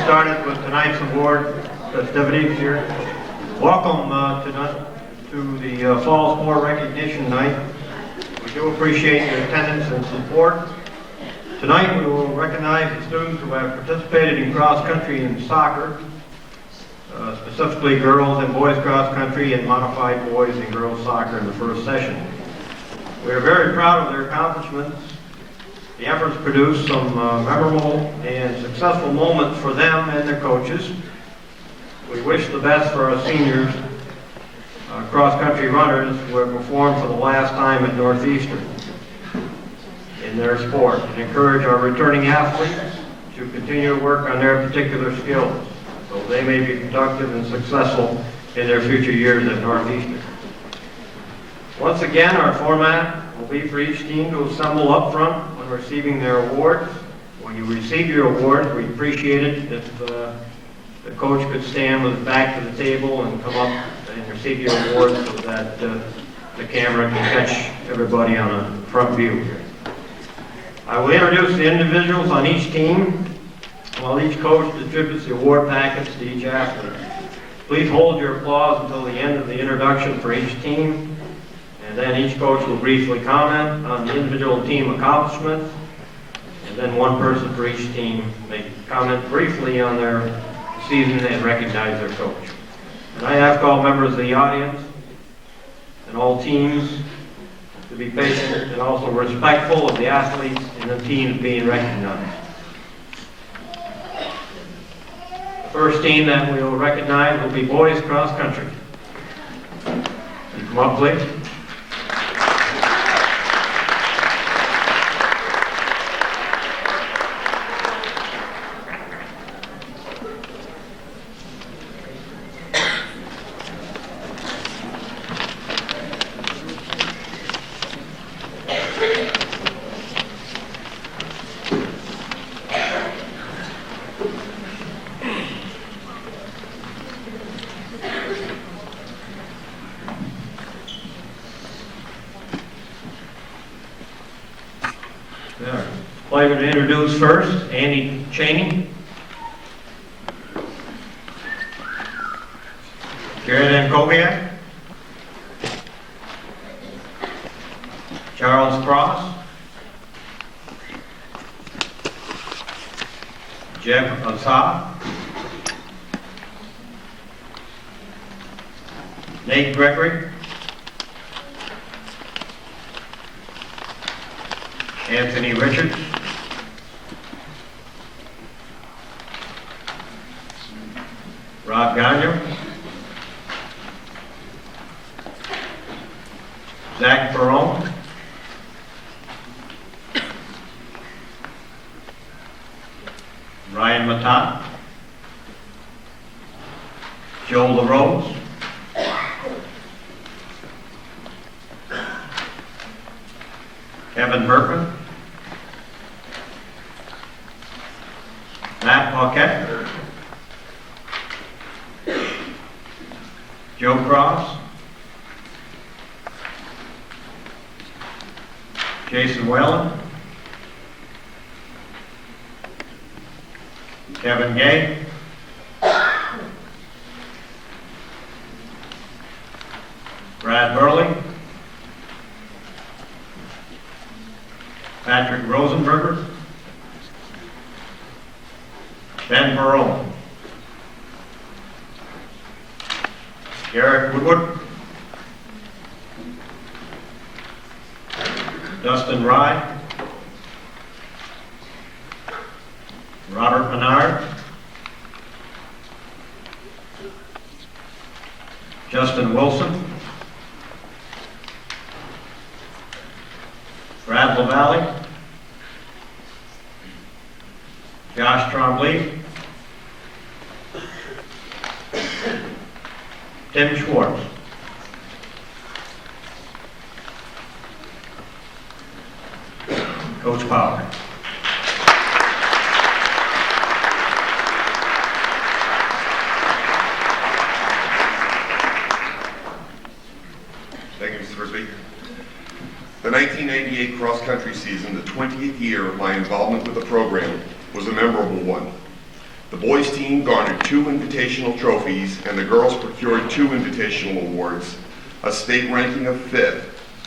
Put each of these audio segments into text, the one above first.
started with tonight's award festivities here. Welcome to the Fall Sport Recognition Night. We do appreciate your attendance and support. Tonight we will recognize the students who have participated in cross-country and soccer, specifically girls and boys cross-country and modified boys and girls soccer in the first session. We are very proud of their accomplishments. The efforts produced some memorable and successful moments for them and their coaches. We wish the best for our seniors, cross-country runners who have performed for the last time at Northeastern in their sport, and encourage our returning athletes to continue to work on their particular skills so they may be productive and successful in their future years at Northeastern. Once again, our format will be for each team to assemble up front when receiving their awards. When you receive your award, we appreciate it if the coach could stand with his back to the table and come up and receive your award so that the camera can catch everybody on a front view here. I will introduce the individuals on each team while each coach distributes the award packets to each athlete. Please hold your applause until the end of the introduction for each team, and then each coach will briefly comment on the individual team accomplishments, and then one person for each team may comment briefly on their season and recognize their coach. And I ask all members of the audience and all teams to be patient and also respectful of the athletes and the teams being recognized. The first team that we will recognize will be boys cross country. You come up, please. Pleasure to introduce first Andy Cheney, Jared Ankoviak, Charles Cross, Jeff Assad, Nate Gregory, Anthony Richards, Rob Gagnon, Zach Perron, Ryan Matat, Joel LaRose, Kevin Berkman, Matt Paquette, Joe Cross, Jason Whalen, Kevin Gay, Brad Burley, Patrick Rosenberger, Ben Barone, Garrett Woodward, Dustin Rye, Robert Menard, Justin Wilson, Brad LaValle, Josh Trombley, Tim Schwartz. Coach Power. Thank you, Mr. First Speaker. The 1998 cross-country season, the 20th year of my involvement with the program, was a memorable one. The boys team garnered 2 invitational trophies and the girls procured 2 invitational awards, a state ranking of 5th,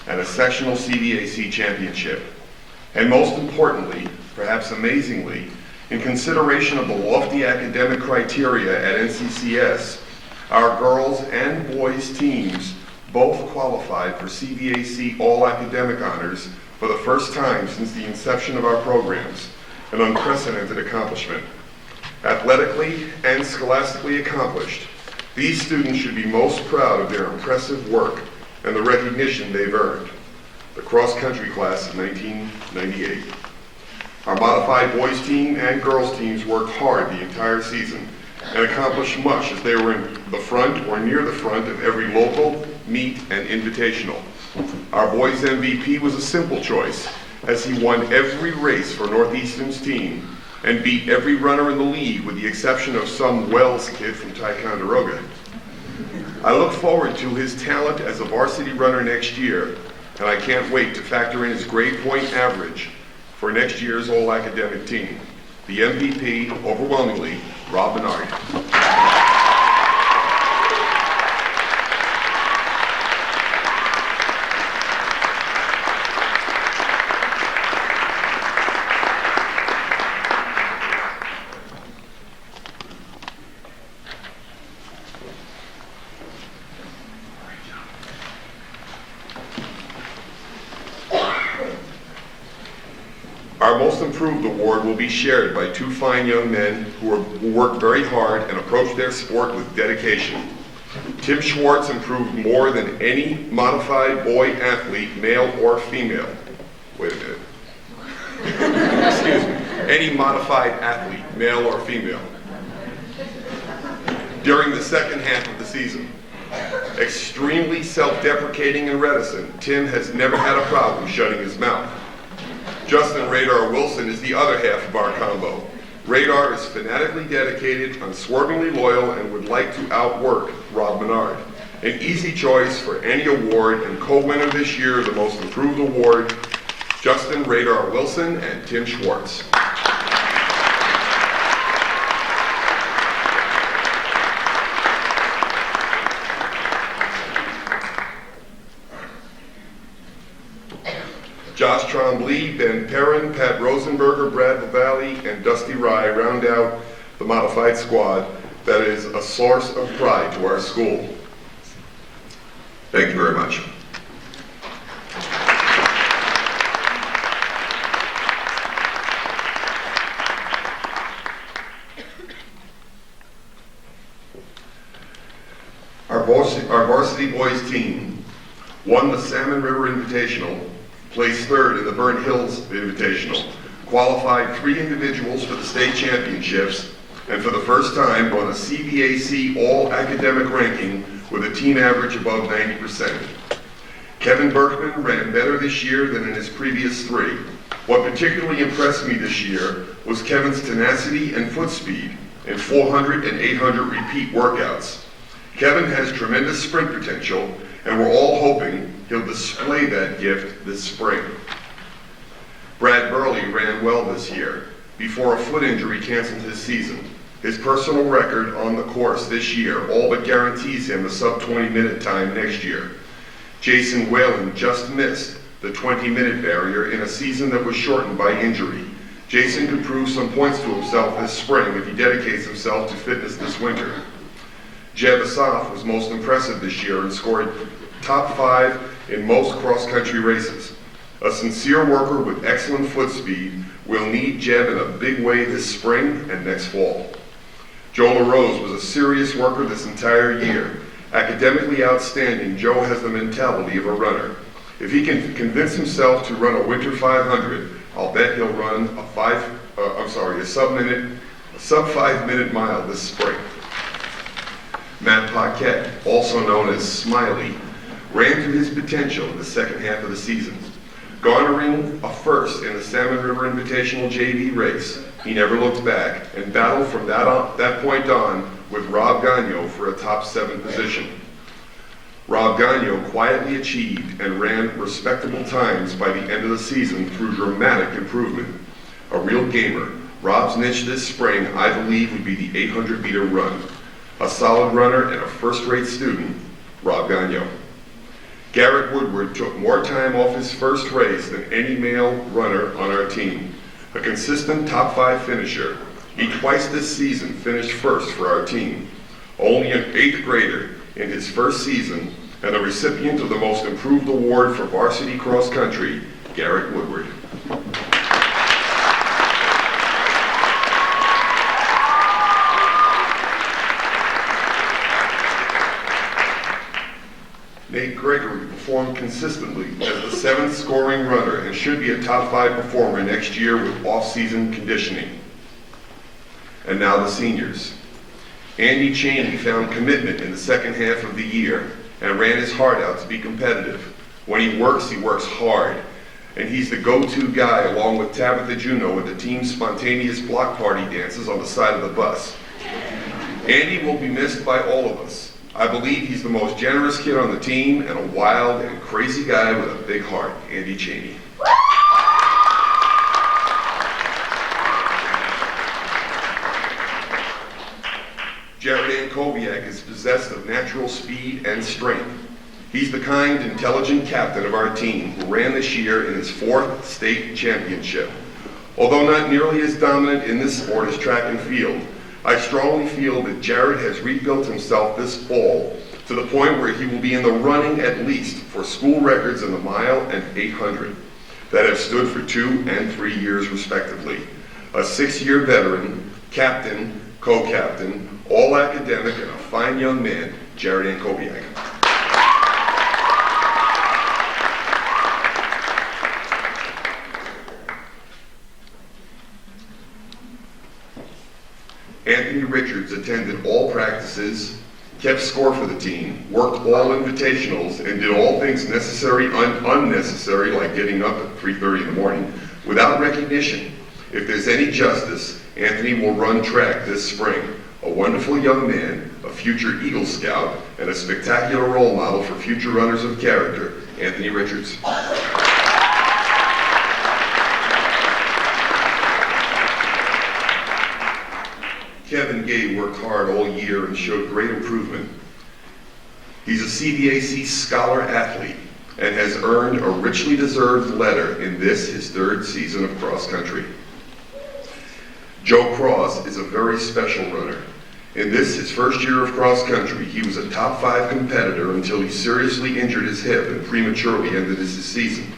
and a sectional CDAC championship. And most importantly, perhaps amazingly, in consideration of the lofty academic criteria at NCCS, our girls and boys teams both qualified for CDAC All-Academic Honors for the first time since the inception of our programs, an unprecedented accomplishment. Athletically and scholastically accomplished, these students should be most proud of their impressive work and the recognition they've earned. The cross-country class of 1998. Our modified boys team and girls teams worked hard the entire season and accomplished much as they were in the front or near the front of every local, meet, and invitational. Our boys MVP was a simple choice, as he won every race for Northeastern's team and beat every runner in the league with the exception of some Wells kid from Ticonderoga. I look forward to his talent as a varsity runner next year, and I can't wait to factor in his grade point average for next year's all-academic team. The MVP, overwhelmingly, Rob Bernard. Our Most Improved Award will be shared by 2 fine young men who worked very hard and approached their sport with dedication. Tim Schwartz improved more than any modified boy athlete, male or female. Wait a minute. Excuse me. Any modified athlete, male or female, during the second half of the season. Extremely self-deprecating and reticent, Tim has never had a problem shutting his mouth. Justin Radar Wilson is the other half of our combo. Radar is fanatically dedicated, unswervingly loyal, and would like to outwork Rob Menard. An easy choice for any award and co-winner this year of the Most Improved Award, Justin Radar Wilson and Tim Schwartz. Josh Trombley, Ben Perrin, Pat Rosenberger, Brad Valley, and Dusty Rye round out the modified squad that is a source of pride to our school. Thank you very much. Our varsity boys team won the Salmon River Invitational, placed 3rd in the Burnt Hills Invitational, qualified 3 individuals for the state championships, and for the first time won a CVAC all-academic ranking with a team average above 90%. Kevin Berkman ran better this year than in his previous 3. What particularly impressed me this year was Kevin's tenacity and foot speed in 400 and 800 repeat workouts. Kevin has tremendous sprint potential, and we're all hoping he'll display that gift this spring. Brad Burley ran well this year, before a foot injury canceled his season. His personal record on the course this year all but guarantees him a sub-20-minute time next year. Jason Whalen just missed the 20-minute barrier in a season that was shortened by injury. Jason could prove some points to himself this spring if he dedicates himself to fitness this winter. Jeb Asaf was most impressive this year and scored top 5 in most cross-country races. A sincere worker with excellent foot speed will need Jeb in a big way this spring and next fall. Joe LaRose was a serious worker this entire year. Academically outstanding, Joe has the mentality of a runner. If he can convince himself to run a winter 500, I'll bet he'll run a sub-5-minute mile this spring. Matt Paquette, also known as Smiley, ran to his potential in the second half of the season. Garnering a first in the Salmon River Invitational JV race, he never looked back and battled from that point on with Rob Gagnon for a top 7 position. Rob Gagnon quietly achieved and ran respectable times by the end of the season through dramatic improvement. A real gamer, Rob's niche this spring, I believe, would be the 800-meter run. A solid runner and a first-rate student, Rob Gagnon. Garrett Woodward took more time off his first race than any male runner on our team. A consistent top 5 finisher, he twice this season finished first for our team. Only an 8th grader in his first season and a recipient of the Most Improved Award for Varsity Cross Country, Garrett Woodward. Nate Gregory performed consistently as the 7th scoring runner and should be a top 5 performer next year with off-season conditioning. And now the seniors. Andy Chaney found commitment in the second half of the year and ran his heart out to be competitive. When he works hard. And he's the go-to guy along with Tabitha Juneau at the team's spontaneous block party dances on the side of the bus. Andy will be missed by all of us. I believe he's the most generous kid on the team and a wild and crazy guy with a big heart, Andy Chaney. Jared Ankoviak is possessed of natural speed and strength. He's the kind, intelligent captain of our team who ran this year in his 4th state championship. Although not nearly as dominant in this sport as track and field, I strongly feel that Jared has rebuilt himself this fall to the point where he will be in the running at least for school records in the mile and 800 that have stood for 2 and 3 years respectively. A 6-year veteran, captain, co-captain, all academic, and a fine young man, Jared Ankoviak. Anthony Richards attended all practices, kept score for the team, worked all invitationals, and did all things necessary and unnecessary, like getting up at 3:30 in the morning, without recognition. If there's any justice, Anthony will run track this spring. A wonderful young man, a future Eagle Scout, and a spectacular role model for future runners of character, Anthony Richards. Kevin Gay worked hard all year and showed great improvement. He's a CVAC scholar athlete and has earned a richly deserved letter in this, his 3rd season of cross country. Joe Cross is a very special runner. In this, his first year of cross country, he was a top 5 competitor until he seriously injured his hip and prematurely ended his season.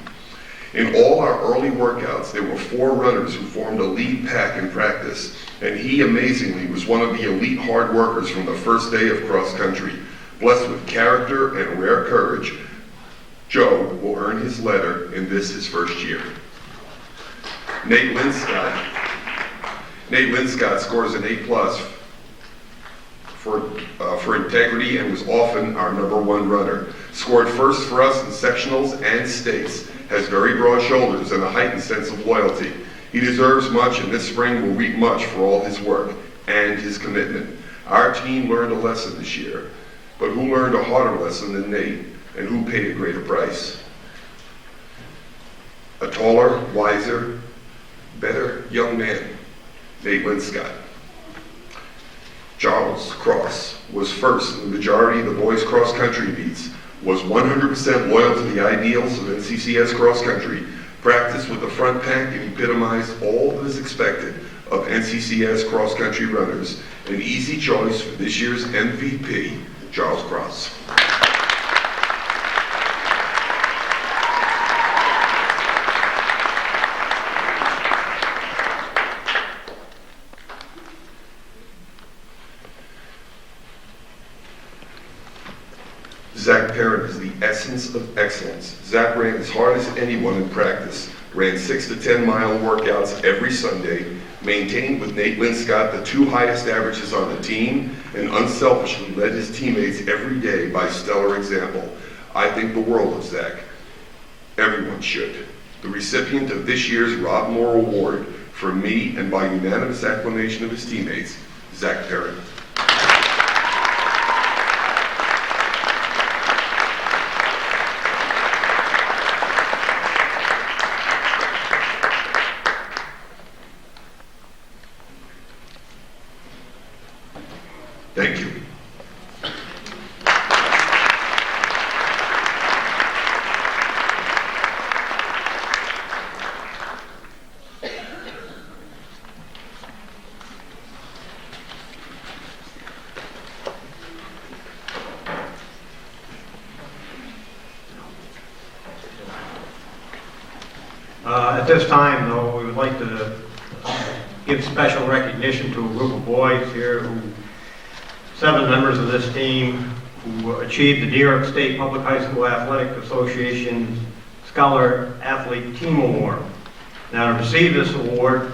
In all our early workouts, there were 4 runners who formed a lead pack in practice, and he amazingly was one of the elite hard workers from the first day of cross country. Blessed with character and rare courage, Joe will earn his letter in this, his first year. Nate Linscott scores an A+ for integrity and was often our #1 runner. Scored first for us in sectionals and states. Has very broad shoulders and a heightened sense of loyalty. He deserves much, and this spring will reap much for all his work and his commitment. Our team learned a lesson this year, but who learned a harder lesson than Nate, and who paid a greater price? A taller, wiser, better young man, Nate Linscott. Charles Cross was first in the majority of the boys' cross-country meets, was 100% loyal to the ideals of NCCS cross-country, practiced with the front pack, and epitomized all that is expected of NCCS cross-country runners. An easy choice for this year's MVP, Charles Cross. Zach Perrin is the essence of excellence. Zach ran as hard as anyone in practice, ran 6 to 10 mile workouts every Sunday, maintained with Nate Linscott the 2 highest averages on the team, and unselfishly led his teammates every day by stellar example. I think the world of Zach. Everyone should. The recipient of this year's Rob Moore Award, from me and by unanimous acclamation of his teammates, Zach Perrin. Thank you. At this time, though, we would like to give special recognition to a group of boys here, 7 members of this team who achieved the New York State Public High School Athletic Association Scholar Athlete Team Award. Now, to receive this award,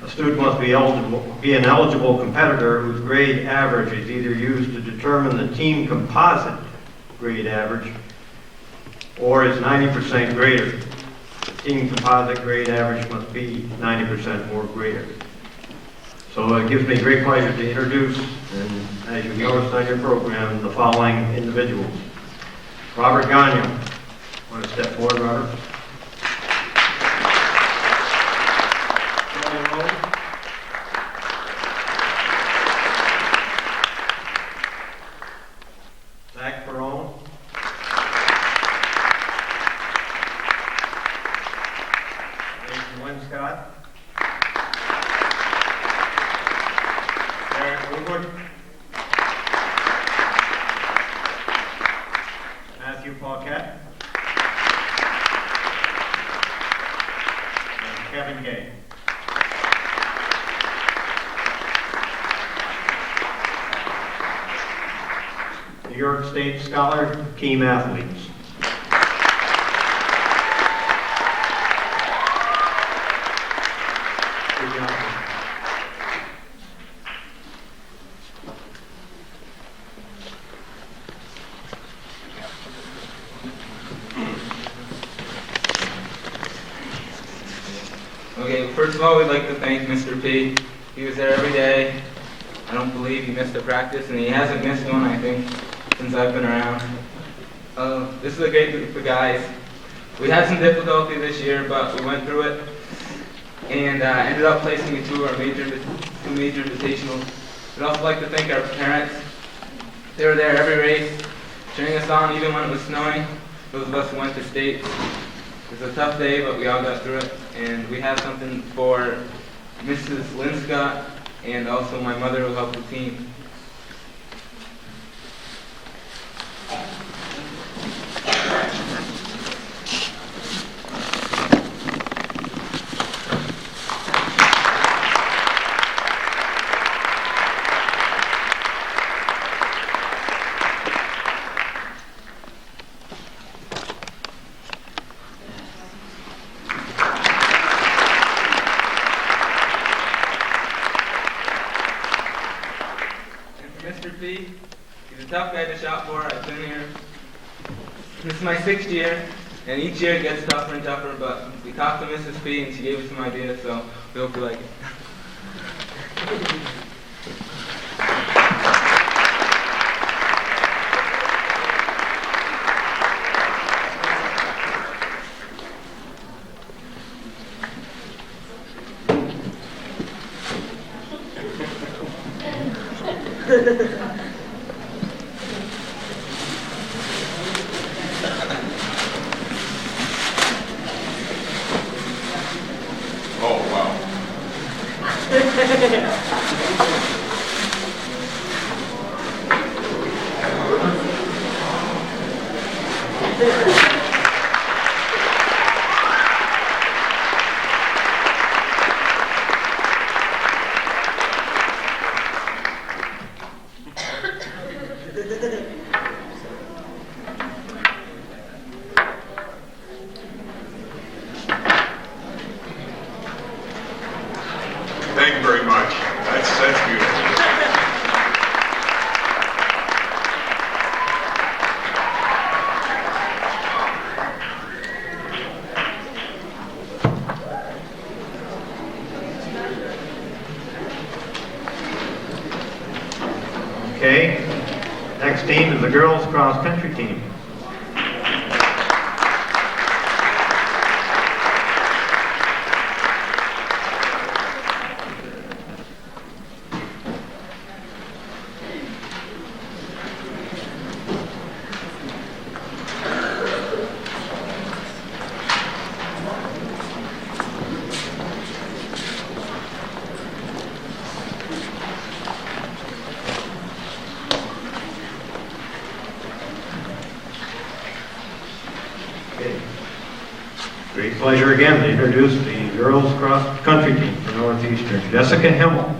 a student must be an eligible competitor whose grade average is either used to determine the team composite grade average or is 90% greater. Team composite grade average must be 90% or greater. So it gives me great pleasure to introduce, and as you noticed on your program, the following individuals. Robert Gagnon. Want to step forward, Robert? Zach Perone. Scott. Eric Woodward. Matthew Paquette. And Kevin Gay. New York State Scholar Team Athletes. Okay, first of all, we'd like to thank Mr. P. He was there every day. I don't believe he missed a practice, and he hasn't missed one, I think, since I've been around. This is a great group of guys. We had some difficulty this year, but we went through it and ended up placing in two major invitationals. We'd also like to thank our parents. They were there every race, cheering us on even when it was snowing. Those of us who went to state. It was a tough day, but we all got through it. And we have something for Mrs. Lynn Scott and also my mother who helped the team. He's a tough guy to shop for. I've been here. This is my 6th year, and each year it gets tougher and tougher, but we talked to Mrs. P, and she gave us some ideas, so we hope you like it. Oh, wow. Thank you very much. That's beautiful. Okay. Next team is the girls cross country team. pleasure again to introduce the girls cross country team for Northeastern. Jessica Himmel.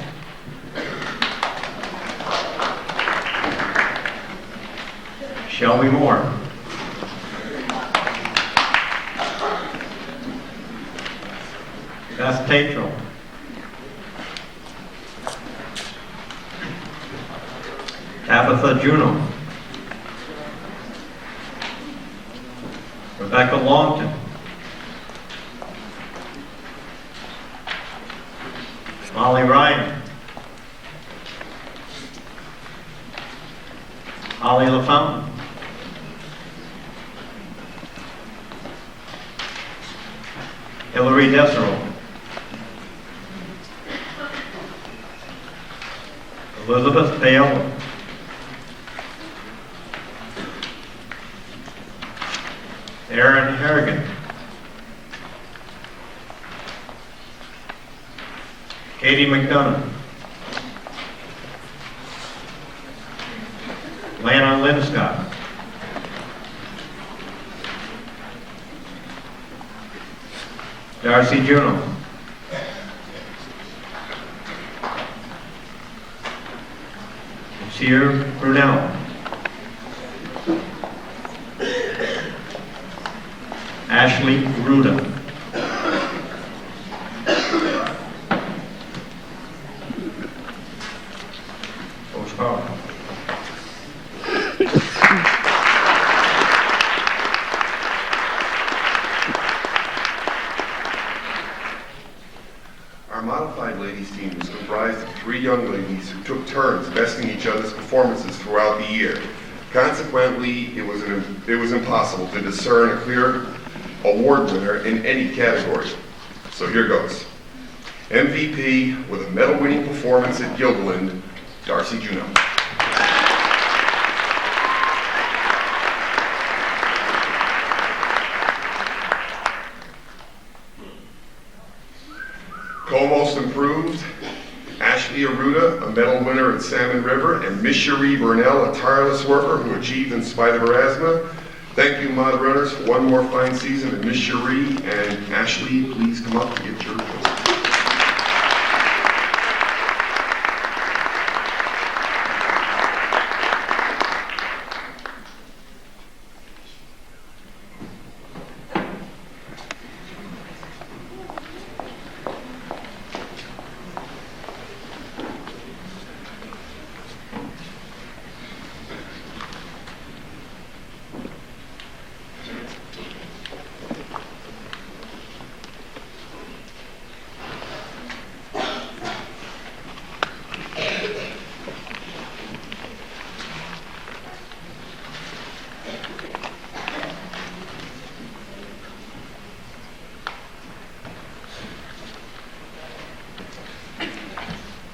Shelby Moore. Beth Tatro. Tabitha Juno. Rebecca Longton. Molly Ryan. Holly LaFountain. Hillary Desero. Elizabeth Bale. Aaron Harrigan. Katie McDonough. Lana Linscott. Darcy Juno. Sierra Brunel. Ashley Ruda. Coach Carl. Our modified ladies team was comprised of 3 young ladies who took turns besting each other's performances throughout the year. Consequently, it was impossible to discern a clear award winner in any category. So here goes. MVP with a medal-winning performance at Gilderland, Darcy Juno. Co-most improved, Ashley Aruda, a medal winner at Salmon River, and Miss Cherie Burnell, a tireless worker who achieved in spite of her asthma. Thank you, Mod Runners, for one more fine season. And Miss Cherie and Ashley, please come up and get your vote.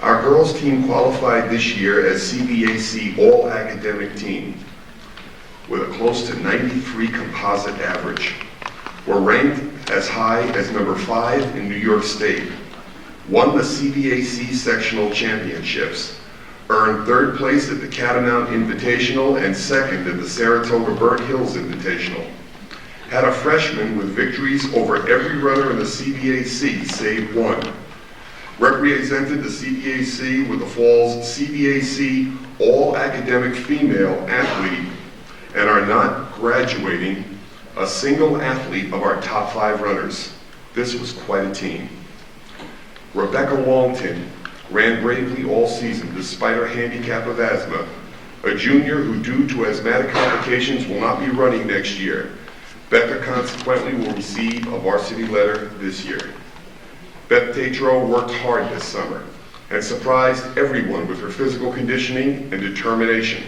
Our girls team qualified this year as CBAC All-Academic Team with a close to 93 composite average. We're ranked as high as number 5 in New York State, won the CBAC Sectional Championships, earned 3rd place at the Catamount Invitational and 2nd at the Saratoga Burnt Hills Invitational. Had a freshman with victories over every runner in the CBAC save 1. Represented the CBAC with the fall's CBAC All-Academic Female Athlete and are not graduating a single athlete of our top 5 runners. This was quite a team. Rebecca Longton ran bravely all season despite her handicap of asthma, a junior who due to asthmatic complications will not be running next year. Becca consequently will receive a varsity letter this year. Beth Tatro worked hard this summer and surprised everyone with her physical conditioning and determination.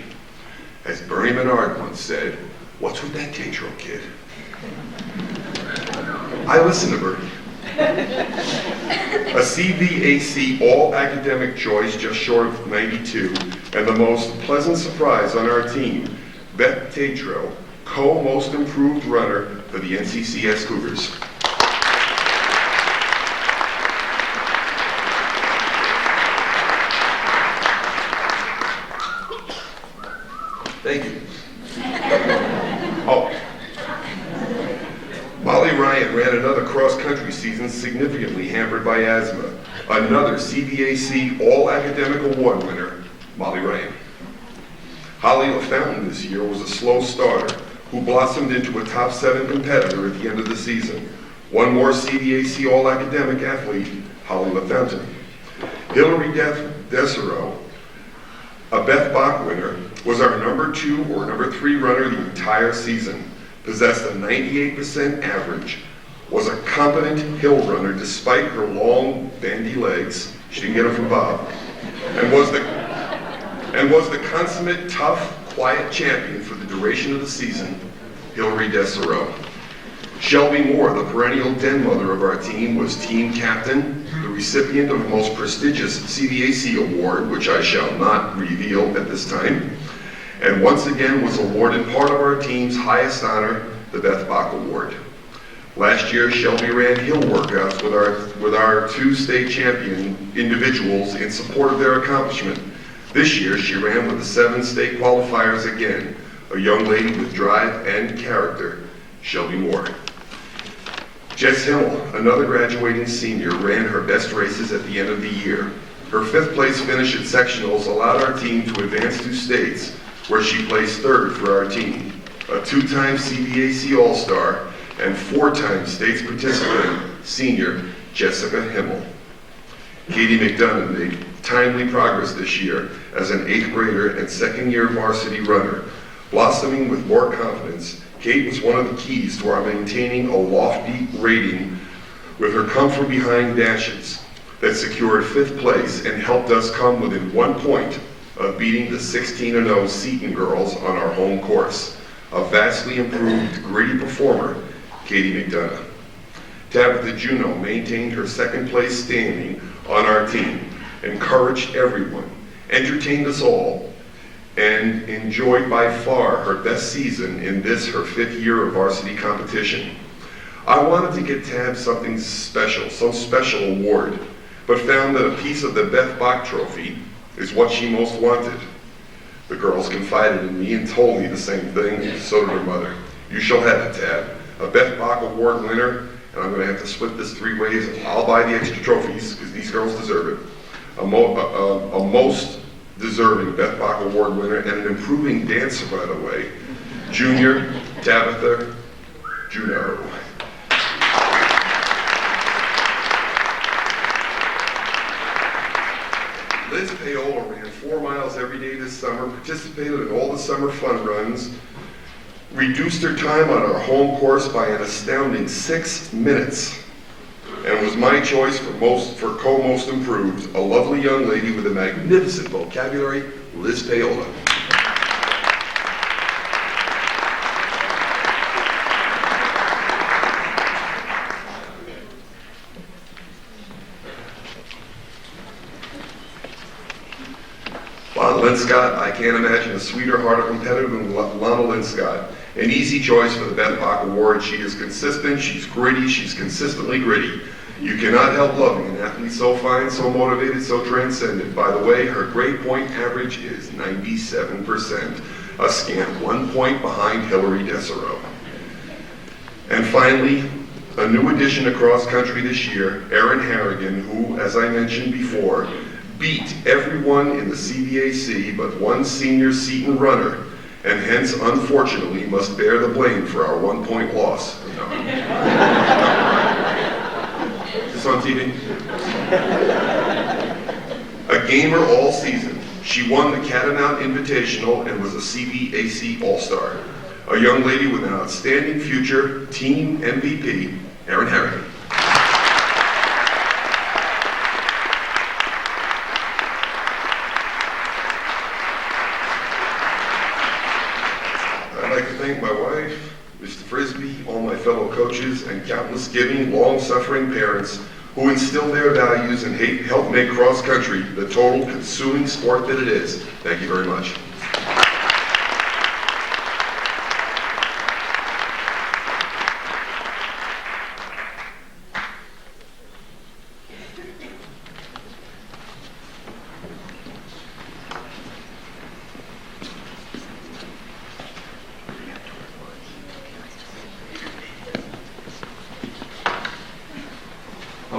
As Bernie Menard once said, "What's with that Tatro kid?" I listen to Bernie. A CBAC All-Academic choice just short of 92, and the most pleasant surprise on our team, Beth Tatro, co-most improved runner for the NCCS Cougars. Thank you. Oh. Molly Ryan ran another significantly hampered by asthma, another CVAC All-Academic Award winner, Molly Ryan. Holly LaFountain this year was a slow starter who blossomed into a top 7 competitor at the end of the season. One more CVAC All-Academic athlete, Holly LaFountain. Hillary Desero, a Beth Bach winner, was our number 2 or number 3 runner the entire season, possessed a 98% average, was a competent hill runner despite her long, bandy legs, she didn't get them from Bob, and was the consummate, tough, quiet champion for the duration of the season, Hillary Desero. Shelby Moore, the perennial den mother of our team, was team captain, the recipient of the most prestigious CVAC award, which I shall not reveal at this time, and once again was awarded part of our team's highest honor, the Beth Bach Award. Last year, Shelby ran hill workouts with our 2 state champion individuals in support of their accomplishment. This year, she ran with the 7 state qualifiers again, a young lady with drive and character, Shelby Moore. Jess Himmel, another graduating senior, ran her best races at the end of the year. Her 5th place finish at sectionals allowed our team to advance to states, where she placed 3rd for our team. A 2-time CVAC All-Star and 4-time states participant, senior Jessica Himmel. Katie McDonough made timely progress this year as an 8th grader and 2nd-year varsity runner. Blossoming with more confidence, Kate was one of the keys to our maintaining a lofty rating with her come-from-behind dashes that secured 5th place and helped us come within 1 point of beating the 16-0 Seton girls on our home course. A vastly improved, gritty performer, Katie McDonough. Tabitha Juneau maintained her 2nd place standing on our team, encouraged everyone, entertained us all, and enjoyed by far her best season in this, her 5th year of varsity competition. I wanted to get Tab something special, some special award, but found that a piece of the Beth Bach trophy is what she most wanted. The girls confided in me and told me the same thing, so did her mother. You shall have it, Tab. A Beth Bach Award winner, and I'm going to have to split this 3 ways. I'll buy the extra trophies, because these girls deserve it. A most deserving Beth Bach Award winner and an improving dancer, by the way, Junior Tabitha Juneau. Liz Paola ran 4 miles every day this summer, participated in all the summer fun runs, reduced her time on our home course by an astounding 6 minutes, and was my choice for co-most improved, a lovely young lady with a magnificent vocabulary, Liz Paola. Lana Linscott, I can't imagine a sweeter hearted competitor than Lana Linscott. An easy choice for the Beth Bach Award. She is consistent, she's gritty, she's consistently gritty. You cannot help loving an athlete so fine, so motivated, so transcendent. By the way, her grade point average is 97%, a scant 1 point behind Hillary Desero. And finally, a new addition across country this year, Erin Harrigan, who, as I mentioned before, beat everyone in the CVAC but one senior Seton runner, and hence, unfortunately, must bear the blame for our 1 point loss. No. Is this on TV? A gamer all season, she won the Kavanaugh Invitational and was a CVAC All-Star. A young lady with an outstanding future, team MVP, Erin Harrigan. I'd like to thank my wife, Mr. Frisbee, all my fellow coaches, and countless giving, long-suffering parents who instill their values and help make cross-country the total consuming sport that it is. Thank you very much.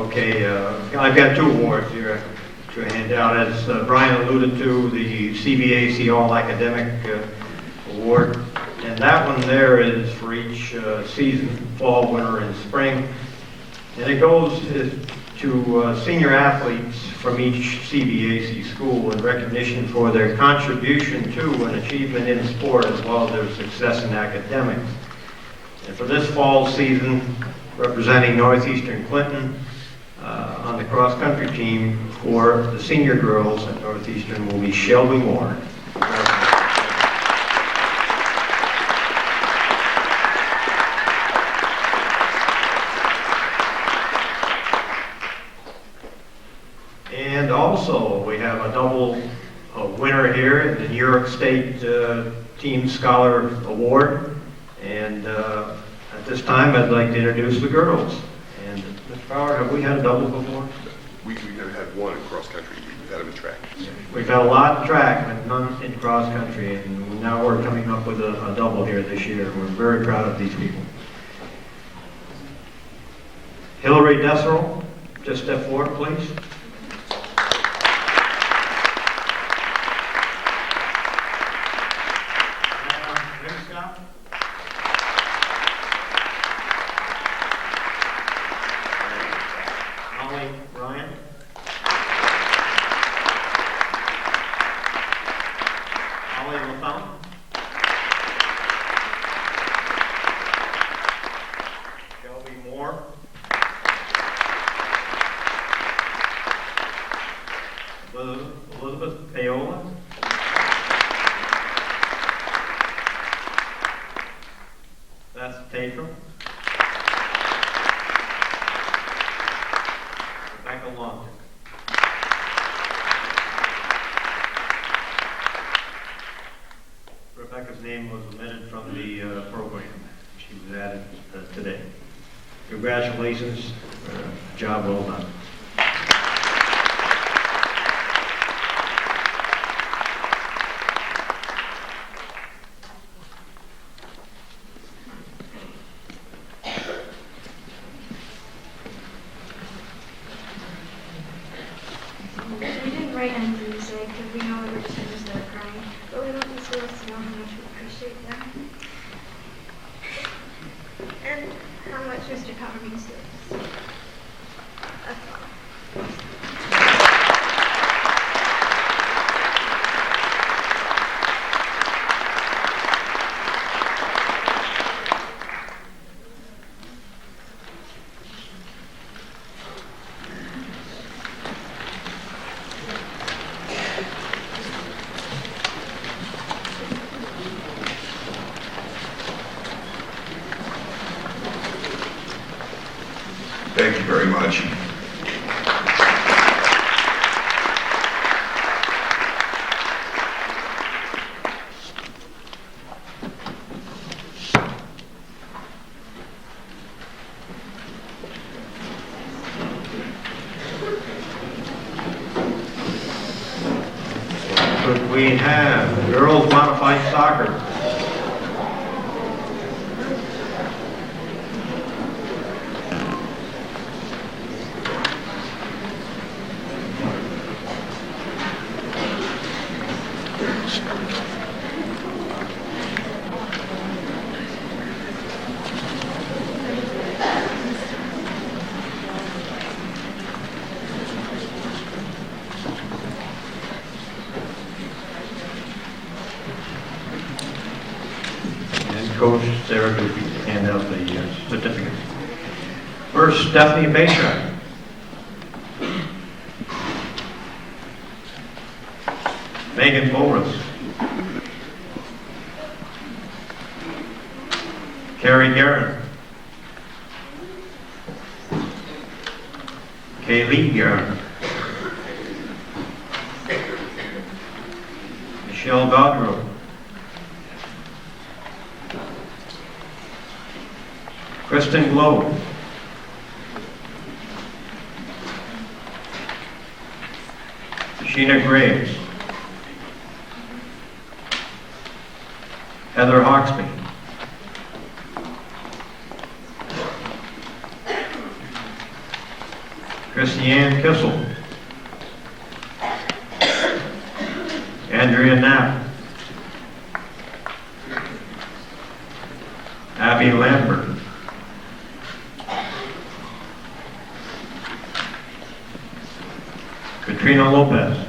Okay, I've got 2 awards here to hand out. As Brian alluded to, the CBAC All Academic Award. And that one there is for each season, fall, winter, and spring. And it goes to senior athletes from each CBAC school in recognition for their contribution to and achievement in sport as well as their success in academics. And for this fall season, representing Northeastern Clinton on the cross-country team for the senior girls at Northeastern will be Shelby Moore. And also, we have a double winner here, the New York State Team Scholar Award. And at this time, I'd like to introduce the girls. And Ms. Bauer, have we had a double before? We've never had one in cross country. We've had them in track. We've had a lot in track, but none in cross country. And now we're coming up with a double here this year. We're very proud of these people. Hillary Desserel, just step forward, please. Rebecca's name was omitted from the program. She was added today. Congratulations. Job well done. We didn't write anything to say because we know the representatives that are crying, but we want the schools to know how much we appreciate them and how much Mr. Power means to us. That's all. Thank you very much. Could we have girls modified soccer? Coach Sarah to hand out the certificates. First, Stephanie Baker. Megan Boris. Carrie Guerin. Kaylee Guerin. Michelle Gaudreau. Kristen Glow. Sheena Graves. Heather Hawksby. Christiane Kissel. Andrea Knapp. Abby Lambert. Katrina Lopez.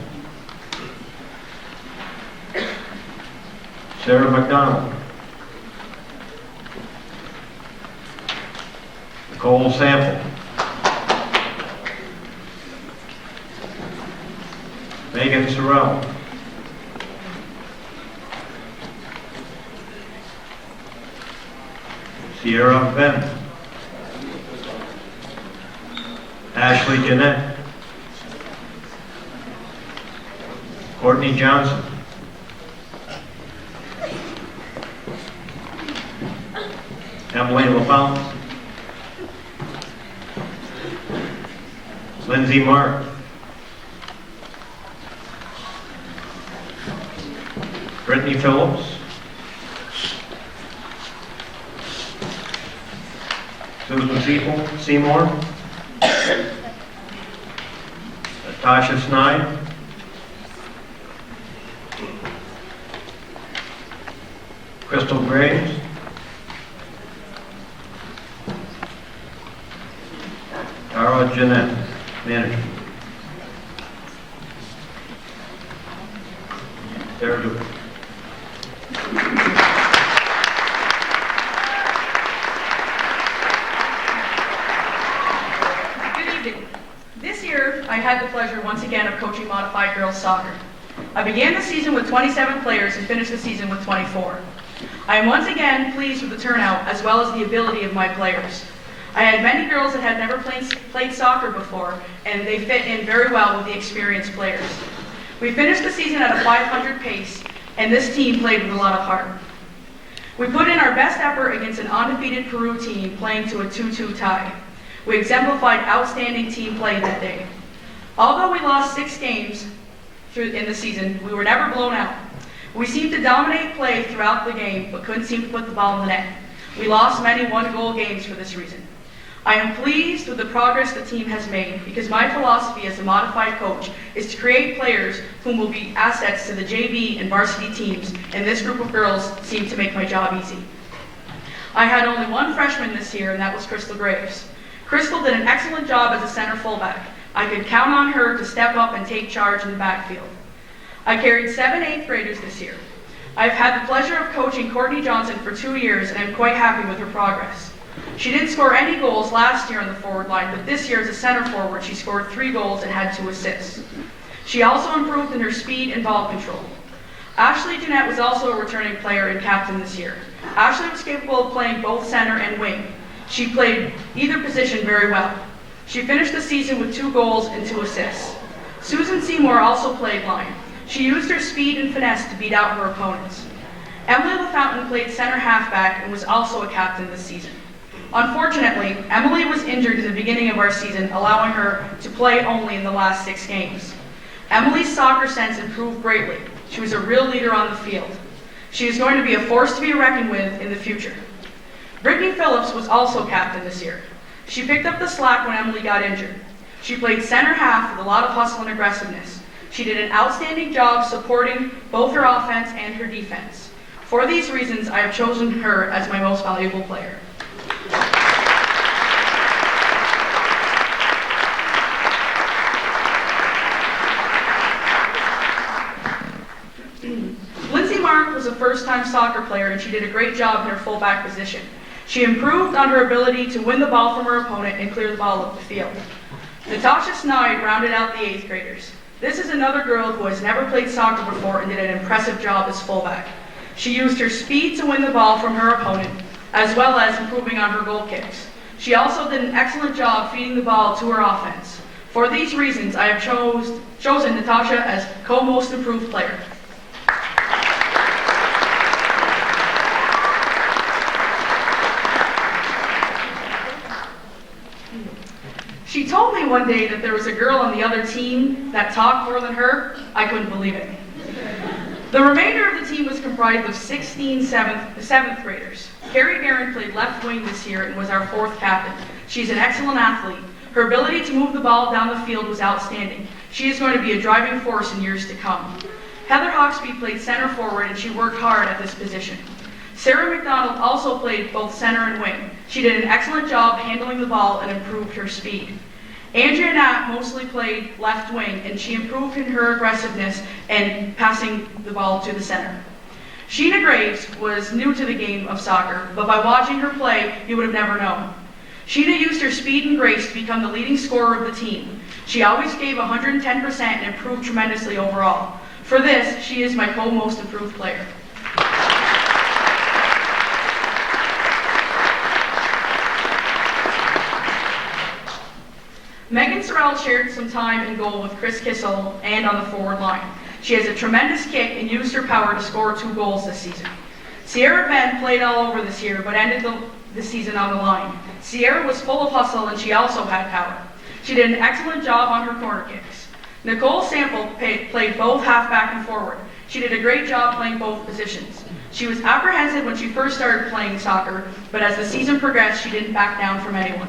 Sarah McDonald. Nicole Sample. Megan Sorrell. Sierra Venn. Ashley Jeanette. Courtney Johnson. Emily LaFountain. Lindsay Mark. Brittany Phillips. Susan Seymour. Natasha Snide. Crystal Graves. Tara Jeanette, manager. Sarah Duke. This year, I had the pleasure once again of coaching modified girls soccer. I began the season with 27 players and finished the season with 24. I am once again pleased with the turnout as well as the ability of my players. I had many girls that had never played soccer before, and they fit in very well with the experienced players. We finished the season at a 500 pace, and this team played with a lot of heart. We put in our best effort against an undefeated Peru team playing to a 2-2 tie. We exemplified outstanding team play that day. Although we lost 6 games in the season, we were never blown out. We seemed to dominate play throughout the game, but couldn't seem to put the ball in the net. We lost many one-goal games for this reason. I am pleased with the progress the team has made because my philosophy as a modified coach is to create players whom will be assets to the JV and varsity teams, and this group of girls seemed to make my job easy. I had only one freshman this year, and that was Crystal Graves. Crystal did an excellent job as a center fullback. I could count on her to step up and take charge in the backfield. I carried 7 8th graders this year. I've had the pleasure of coaching Courtney Johnson for 2 years, and I'm quite happy with her progress. She didn't score any goals last year on the forward line, but this year as a center forward, she scored 3 goals and had 2 assists. She also improved in her speed and ball control. Ashley Jeanette was also a returning player and captain this year. Ashley was capable of playing both center and wing. She played either position very well. She finished the season with 2 goals and 2 assists. Susan Seymour also played line. She used her speed and finesse to beat out her opponents. Emily LaFountain played center halfback and was also a captain this season. Unfortunately, Emily was injured in the beginning of our season, allowing her to play only in the last 6 games. Emily's soccer sense improved greatly. She was a real leader on the field. She is going to be a force to be reckoned with in the future. Brittany Phillips was also captain this year. She picked up the slack when Emily got injured. She played center half with a lot of hustle and aggressiveness. She did an outstanding job supporting both her offense and her defense. For these reasons, I have chosen her as my most valuable player. Lindsay Mark was a first-time soccer player, and she did a great job in her fullback position. She improved on her ability to win the ball from her opponent and clear the ball up the field. Natasha Snide rounded out the 8th graders. This is another girl who has never played soccer before and did an impressive job as fullback. She used her speed to win the ball from her opponent, as well as improving on her goal kicks. She also did an excellent job feeding the ball to her offense. For these reasons, I have chosen Natasha as co-most improved player. She told me one day that there was a girl on the other team that talked more than her. I couldn't believe it. The remainder of the team was comprised of 16 7th graders. Carrie Guerin played left wing this year and was our 4th captain. She's an excellent athlete. Her ability to move the ball down the field was outstanding. She is going to be a driving force in years to come. Heather Hawksby played center forward and she worked hard at this position. Sarah McDonald also played both center and wing. She did an excellent job handling the ball and improved her speed. Andrea Knapp mostly played left wing and she improved in her aggressiveness and passing the ball to the center. Sheena Graves was new to the game of soccer, but by watching her play, you would have never known. Sheena used her speed and grace to become the leading scorer of the team. She always gave 110% and improved tremendously overall. For this, she is my co-most improved player. Megan Sorrell shared some time in goal with Chris Kissel and on the forward line. She has a tremendous kick and used her power to score 2 goals this season. Sierra Ben played all over this year, but ended the season on the line. Sierra was full of hustle and she also had power. She did an excellent job on her corner kicks. Nicole Sample played both halfback and forward. She did a great job playing both positions. She was apprehensive when she first started playing soccer, but as the season progressed, she didn't back down from anyone.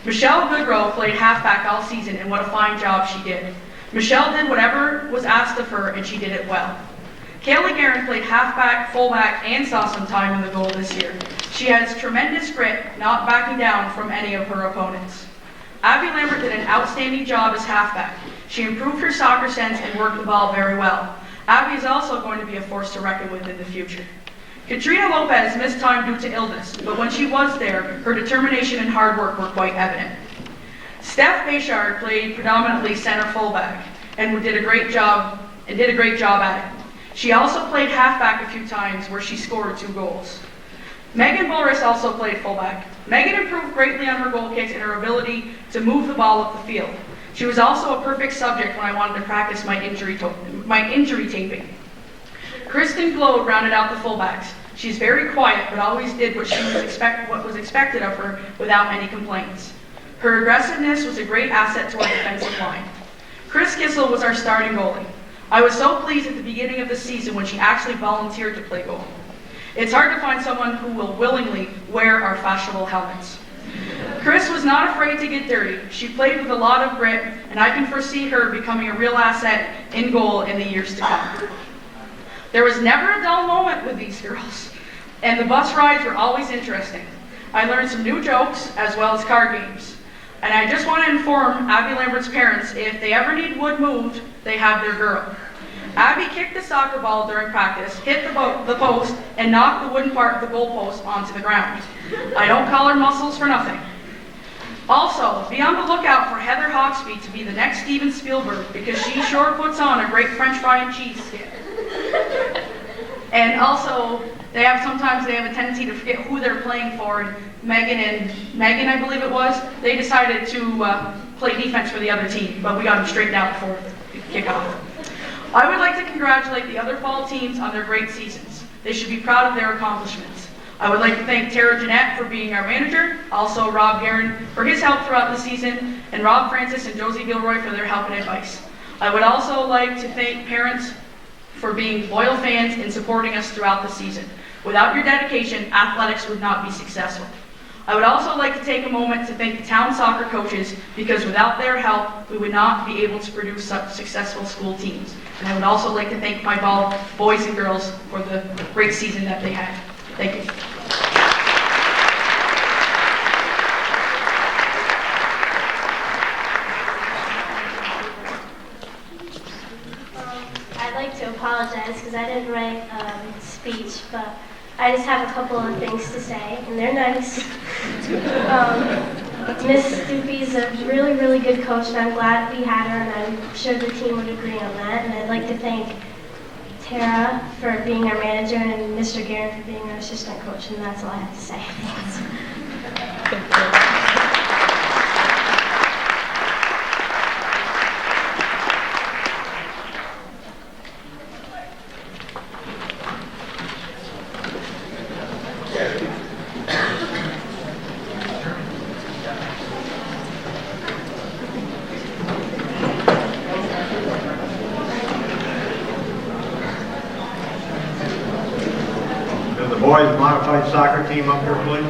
Michelle Goodrow played halfback all season, and what a fine job she did. Michelle did whatever was asked of her, and she did it well. Kayla Guerin played halfback, fullback, and saw some time in the goal this year. She has tremendous grit, not backing down from any of her opponents. Abby Lambert did an outstanding job as halfback. She improved her soccer sense and worked the ball very well. Abby is also going to be a force to reckon with in the future. Katrina Lopez missed time due to illness, but when she was there, her determination and hard work were quite evident. Steph Bayshard played predominantly center fullback and did a great job at it. She also played halfback a few times where she scored 2 goals. Megan Boris also played fullback. Megan improved greatly on her goal kicks and her ability to move the ball up the field. She was also a perfect subject when I wanted to practice my injury taping. Kristen Glode rounded out the fullbacks. She's very quiet, but always did what was expected of her without any complaints. Her aggressiveness was a great asset to our defensive line. Chris Kissel was our starting goalie. I was so pleased at the beginning of the season when she actually volunteered to play goal. It's hard to find someone who will willingly wear our fashionable helmets. Chris was not afraid to get dirty. She played with a lot of grit, and I can foresee her becoming a real asset in goal in the years to come. There was never a dull moment with these girls, and the bus rides were always interesting. I learned some new jokes as well as card games. And I just want to inform Abby Lambert's parents, if they ever need wood moved, they have their girl. Abby kicked the soccer ball during practice, hit the post, and knocked the wooden part of the goalpost onto the ground. I don't call her muscles for nothing. Also, be on the lookout for Heather Hawksby to be the next Steven Spielberg, because she sure puts on a great French fry and cheese stick. And also, sometimes they have a tendency to forget who they're playing for. And Megan, I believe it was, they decided to play defense for the other team, but we got them straightened out before the kickoff. I would like to congratulate the other fall teams on their great seasons. They should be proud of their accomplishments. I would like to thank Tara Jeanette for being our manager, also Rob Guerin for his help throughout the season, and Rob Francis and Josie Gilroy for their help and advice. I would also like to thank parents for being loyal fans and supporting us throughout the season. Without your dedication, athletics would not be successful. I would also like to take a moment to thank the town soccer coaches, because without their help, we would not be able to produce such successful school teams. And I would also like to thank my boys and girls for the great season that they had. Thank you. I'd like to apologize because I didn't write a speech, but I just have a couple of things to say, and they're nice. Miss Stoopy's a really, really good coach, and I'm glad we had her, and I'm sure the team would agree on that. And I'd like to thank Tara for being our manager and Mr. Guerin for being our assistant coach, and that's all I have to say. Thanks. Boys modified soccer team up here, please.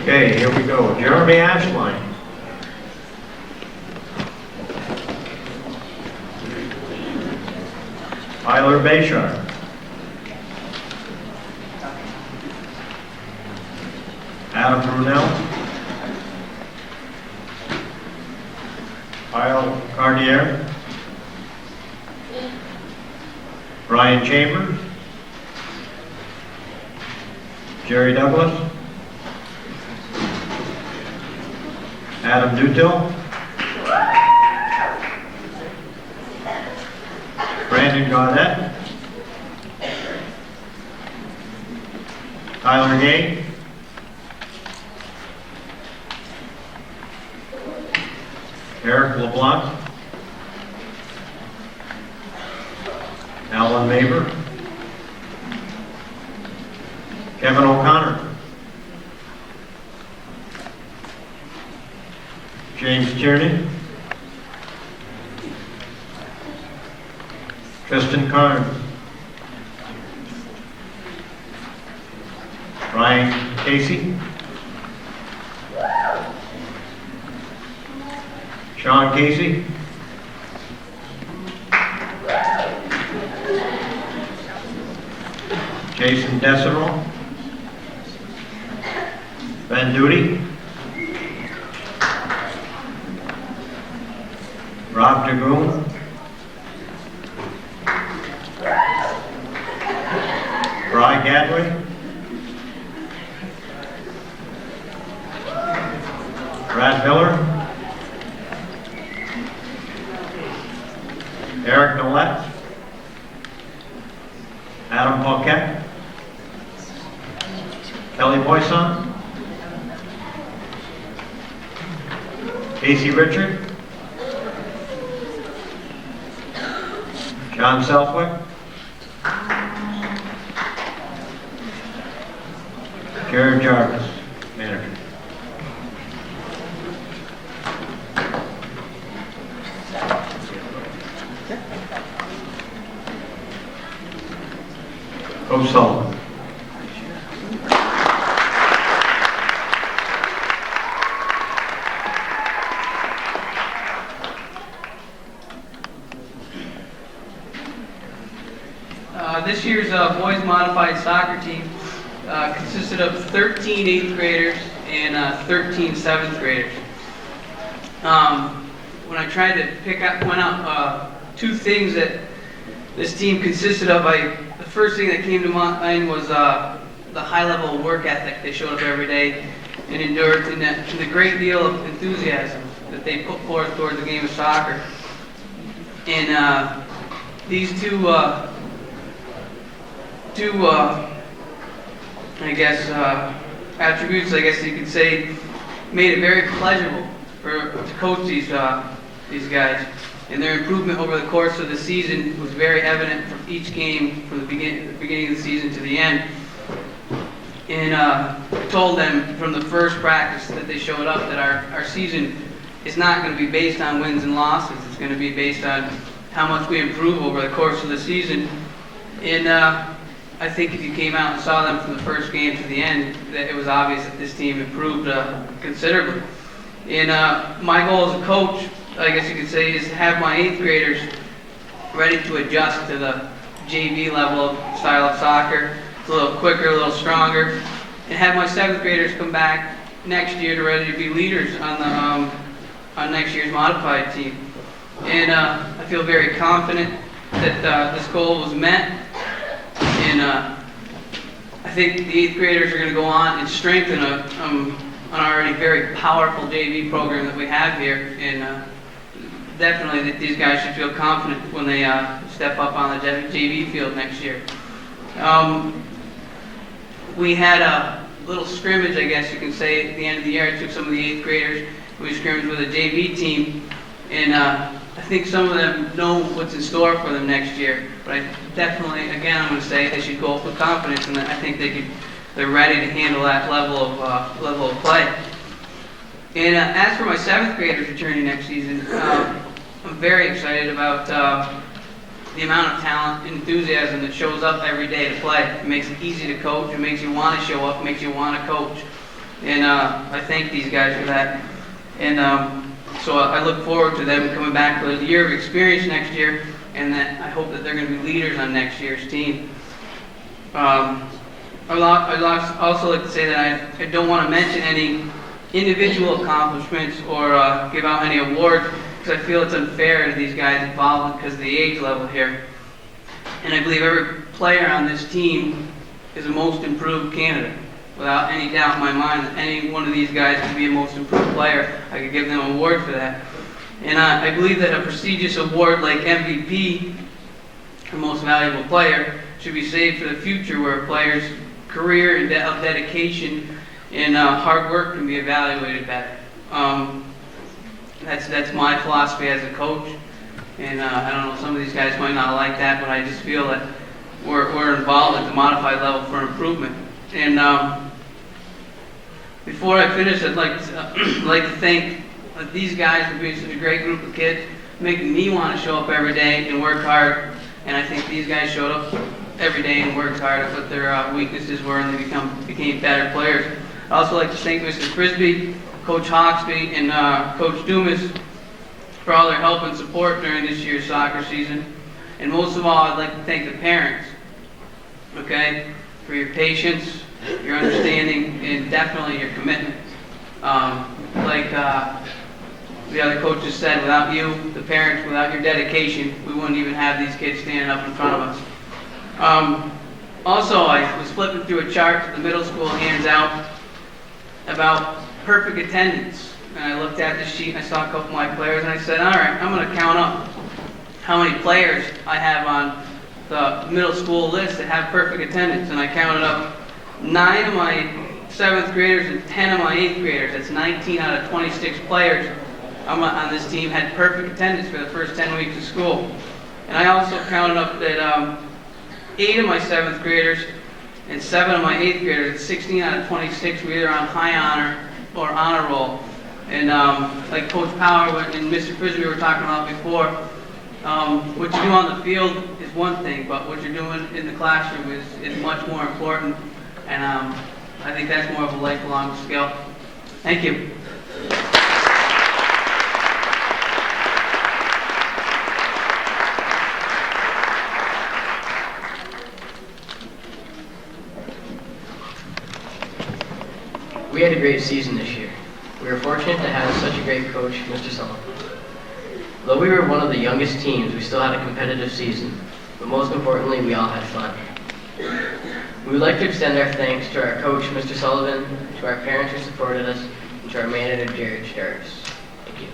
Okay, here we go. Jeremy Ashline. Tyler Bayshard. Adam Brunel. Kyle Cardier. Brian Chambers. Jerry Douglas. Adam Dutil. Brandon Gaudette. Tyler Gay. Eric LeBlanc. Alan Maber. Kevin O'Connor. James Tierney. Tristan Carnes. Ryan Casey. Sean Casey. Jason Decimal. Ben Duty. Rob Dragoon. Bri Gadway. Brad Miller. Eric Nolet. Adam Paquette. Kelly Poisson. Casey Richard. John Southwick. Jared Jarvis, manager. Coach Sullivan. This year's boys modified soccer team consisted of 13 8th graders and 13 7th graders. When I tried to point out two things that this team consisted of, the first thing that came to mind was the high level of work ethic they showed up every day and endured, and the great deal of enthusiasm that they put forth towards the game of soccer. And these two attributes, I guess you could say, made it very pleasurable to coach these guys. And their improvement over the course of the season was very evident from each game, from the beginning of the season to the end. And I told them from the first practice that they showed up that our season is not going to be based on wins and losses. It's going to be based on how much we improve over the course of the season. And I think if you came out and saw them from the first game to the end, that it was obvious that this team improved considerably. And my goal as a coach, I guess you could say, is to have my 8th graders ready to adjust to the JV level of style of soccer. It's a little quicker, a little stronger, and have my 7th graders come back next year to ready to be leaders on next year's modified team. And I feel very confident that this goal was met. And I think the 8th graders are going to go on and strengthen an already very powerful JV program that we have here. And definitely that these guys should feel confident when they step up on the JV field next year. We had a little scrimmage, I guess you can say, at the end of the year. I took some of the 8th graders. We scrimmaged with a JV team. And I think some of them know what's in store for them next year. But I definitely, again, I'm going to say they should go up with confidence, and I think they're ready to handle that level of play. And as for my 7th graders returning next season, I'm very excited about the amount of talent and enthusiasm that shows up every day to play. It makes it easy to coach. It makes you want to show up. It makes you want to coach. And I thank these guys for that. And so I look forward to them coming back with a year of experience next year, and that I hope that they're going to be leaders on next year's team. I'd also like to say that I don't want to mention any individual accomplishments or give out any awards, because I feel it's unfair to these guys involved because of the age level here. And I believe every player on this team is a most improved candidate. Without any doubt in my mind that any one of these guys could be a most improved player, I could give them an award for that. And I believe that a prestigious award like MVP, or most valuable player, should be saved for the future, where a player's career and dedication and hard work can be evaluated better. That's my philosophy as a coach. And I don't know, some of these guys might not like that, but I just feel that we're involved at the modified level for improvement. And before I finish, I'd like to thank these guys for being such a great group of kids, making me want to show up every day and work hard. And I think these guys showed up every day and worked hard at what their weaknesses were, and they became better players. I'd also like to thank Mr. Frisbee, Coach Hawksby, and Coach Dumas for all their help and support during this year's soccer season. And most of all, I'd like to thank the parents, okay, for your patience, your understanding, and definitely your commitment. Like the other coaches said, without you, the parents, without your dedication, we wouldn't even have these kids standing up in front of us. Also, I was flipping through a chart that the middle school hands out about perfect attendance. And I looked at this sheet and I saw a couple of my players and I said, all right, I'm going to count up how many players I have on the middle school list that have perfect attendance. And I counted up 9 of my 7th graders and 10 of my 8th graders. That's 19 out of 26 players on this team had perfect attendance for the first 10 weeks of school. And I also counted up that 8 of my 7th graders and 7 of my 8th graders, 16 out of 26, were either on high honor or honor roll. And like Coach Power and Mr. Frisbee were talking about before, what you do on the field is one thing, but what you're doing in the classroom is much more important. And I think that's more of a lifelong skill. Thank you. We had a great season this year. We were fortunate to have such a great coach, Mr. Sullivan. Though we were one of the youngest teams, we still had a competitive season, but most importantly, we all had fun. We would like to extend our thanks to our coach, Mr. Sullivan, to our parents who supported us, and to our manager, Jared Starks. Thank you.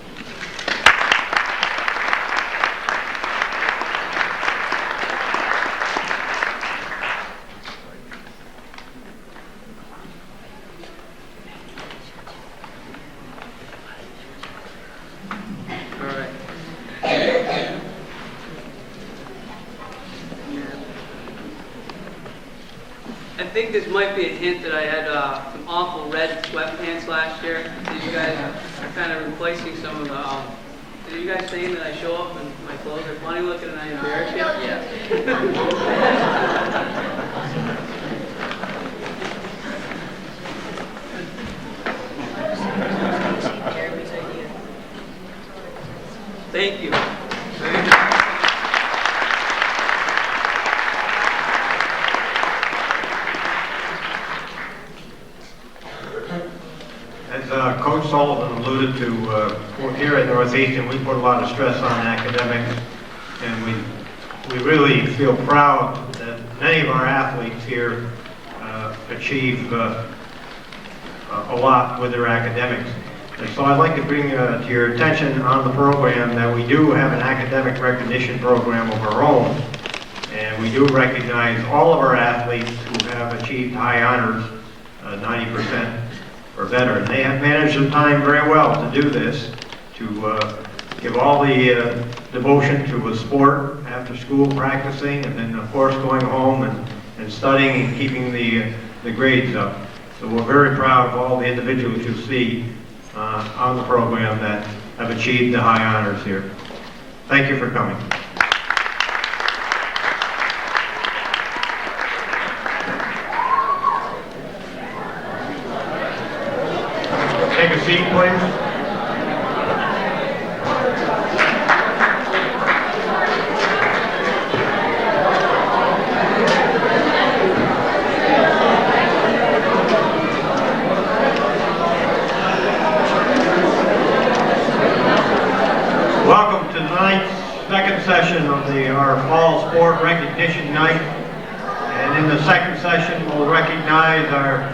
I think this might be a hint that I had some awful red sweatpants last year. You guys are kind of replacing some of the. Are you guys saying that I show up and my clothes are funny looking and I embarrass you? Yeah. Thank you. As Coach Sullivan alluded to, here at Northeastern, we put a lot of stress on academics, and we really feel proud that many of our athletes here achieve a lot with their academics. And so I'd like to bring to your attention on the program that we do have an academic recognition program of our own, and we do recognize all of our athletes who have achieved high honors, 90% or better. And they have managed their time very well to do this, to give all the devotion to a sport after school practicing, and then of course going home and studying and keeping the grades up. So we're very proud of all the individuals you see on the program that have achieved the high honors here. Thank you for coming. take a seat, please. Welcome to tonight's second session of our Fall Sport Recognition Night. And in the second session, we'll recognize our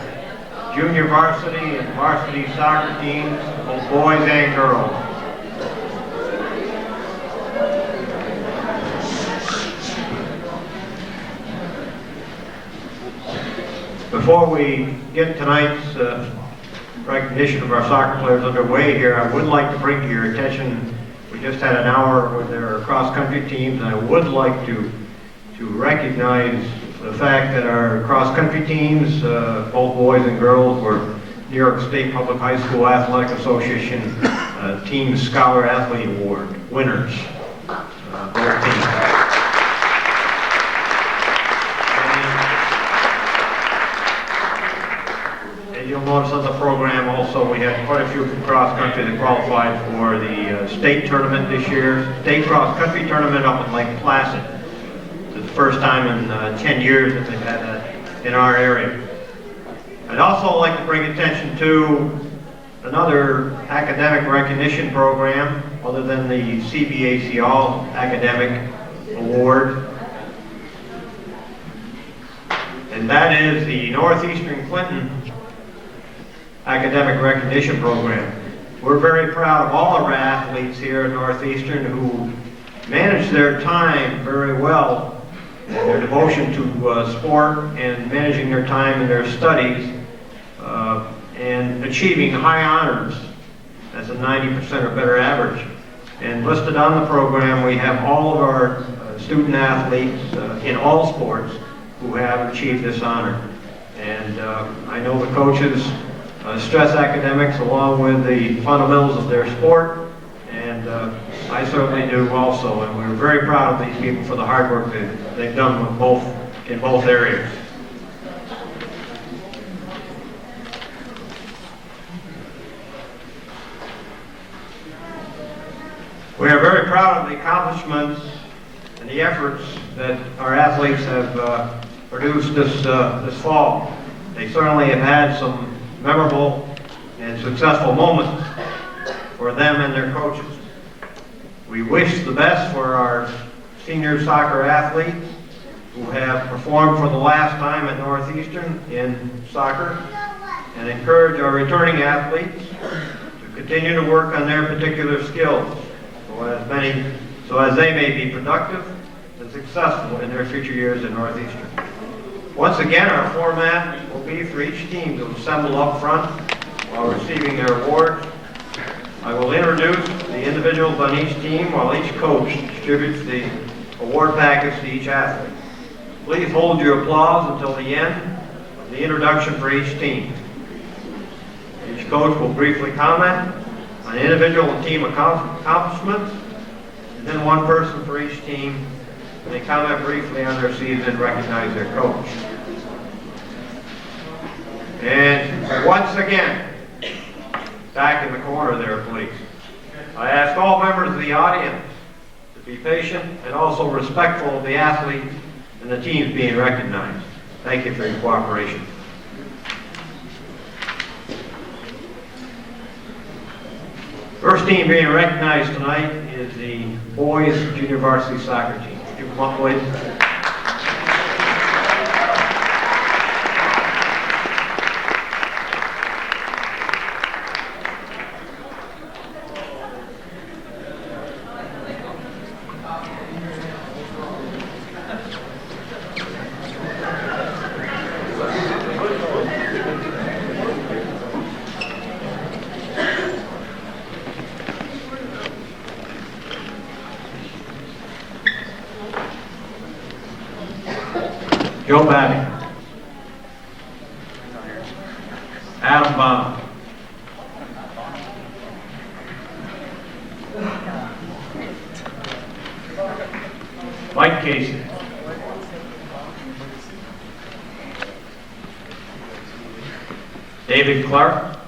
junior varsity and varsity soccer teams, both boys and girls. Before we get tonight's recognition of our soccer players underway here, I would like to bring to your attention, we just had an hour with their cross-country teams, and I would like to recognize the fact that our cross-country teams, both boys and girls, were New York State Public High School Athletic Association Team Scholar Athlete Award winners, both teams. And you'll notice on the program also we had quite a few from cross-country that qualified for the state tournament this year, state cross-country tournament up in Lake Placid. It's the first time in 10 years that they've had that in our area. I'd also like to bring attention to another academic recognition program other than the CBAC All Academic Award. And that is the Northeastern Clinton Academic Recognition Program. We're very proud of all of our athletes here at Northeastern who manage their time very well, and their devotion to sport and managing their time in their studies and achieving high honors. That's a 90% or better average. And listed on the program, we have all of our student athletes in all sports who have achieved this honor. And I know the coaches stress academics along with the fundamentals of their sport, and I certainly do also, and we're very proud of these people for the hard work that they've done in both areas. We are very proud of the accomplishments and the efforts that our athletes have produced this fall. They certainly have had some memorable and successful moments for them and their coaches. We wish the best for our senior soccer athletes who have performed for the last time at Northeastern in soccer, and encourage our returning athletes to continue to work on their particular skills so as they may be productive and successful in their future years at Northeastern. Once again, our format will be for each team to assemble up front while receiving their awards. I will introduce the individuals on each team while each coach distributes the award package to each athlete. Please hold your applause until the end of the introduction for each team. Each coach will briefly comment on individual and team accomplishments, and then one person for each team may comment briefly on their season and recognize their coach. And once again, back in the corner there, please. I ask all members of the audience to be patient and also respectful of the athletes and the teams being recognized. Thank you for your cooperation. First team being recognized tonight is the boys junior varsity soccer team. Would you come up, please? Joe Batty, Adam Bond, Mike Casey, David Clark,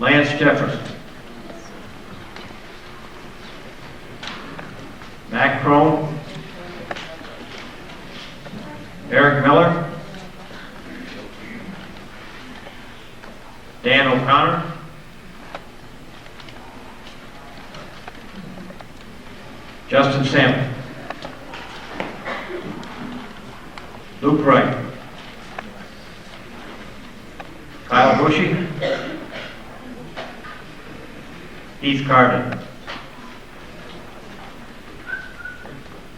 Lance Jefferson. Mac Crone. Eric Miller. Dan O'Connor. Justin Salmon. Luke Wright. Kyle Bushy. Heath Carden.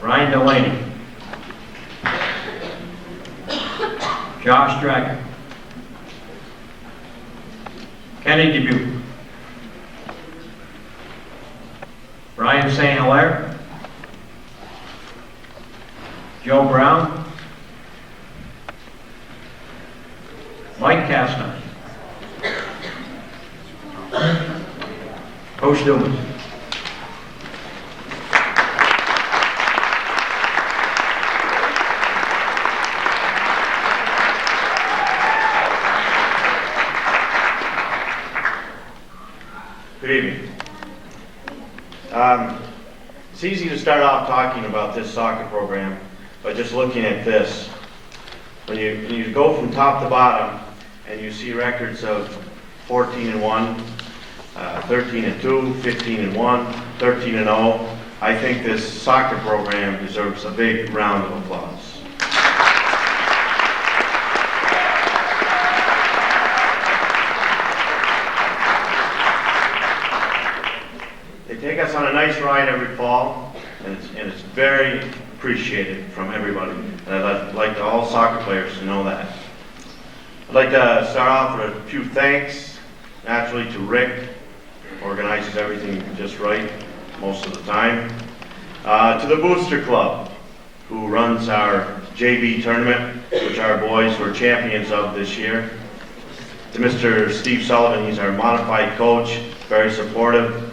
Ryan Delaney. Josh Dragon. Kenny Dubuque. Brian St. Hilaire. Joe Brown. Mike Castner. Coach Newman. Good evening. It's easy to start off talking about this soccer program by just looking at this. When you go from top to bottom and you see records of 14-1, 13-2, 15-1, 13-0, I think this soccer program deserves a big round of applause. They take us on a nice ride every fall, and it's very appreciated from everybody. And I'd like all soccer players to know that. I'd like to start off with a few thanks, naturally to Rick, who organizes everything just right most of the time. To the Booster Club, who runs our JV tournament, which our boys were champions of this year. To Mr. Steve Sullivan, he's our modified coach, very supportive.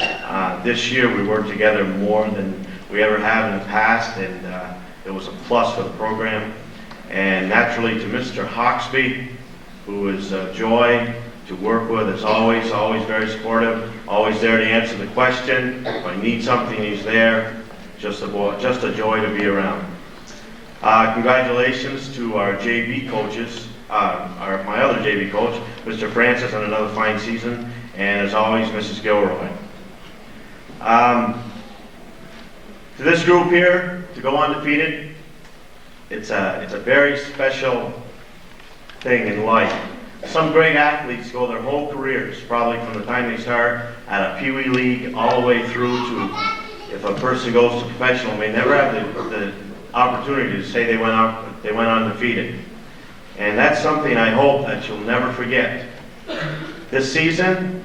This year we worked together more than we ever have in the past, and it was a plus for the program. And naturally to Mr. Hawksby, who is a joy to work with, as always very supportive, always there to answer the question. If I need something, he's there. Just a joy to be around. Congratulations to our JV coaches, my other JV coach, Mr. Francis, on another fine season, and as always, Mrs. Gilroy. To this group here, to go undefeated, it's a very special thing in life. Some great athletes go their whole careers, probably from the time they start at a Pee Wee League all the way through to, if a person goes to professional, may never have the opportunity to say they went undefeated. And that's something I hope that you'll never forget. This season,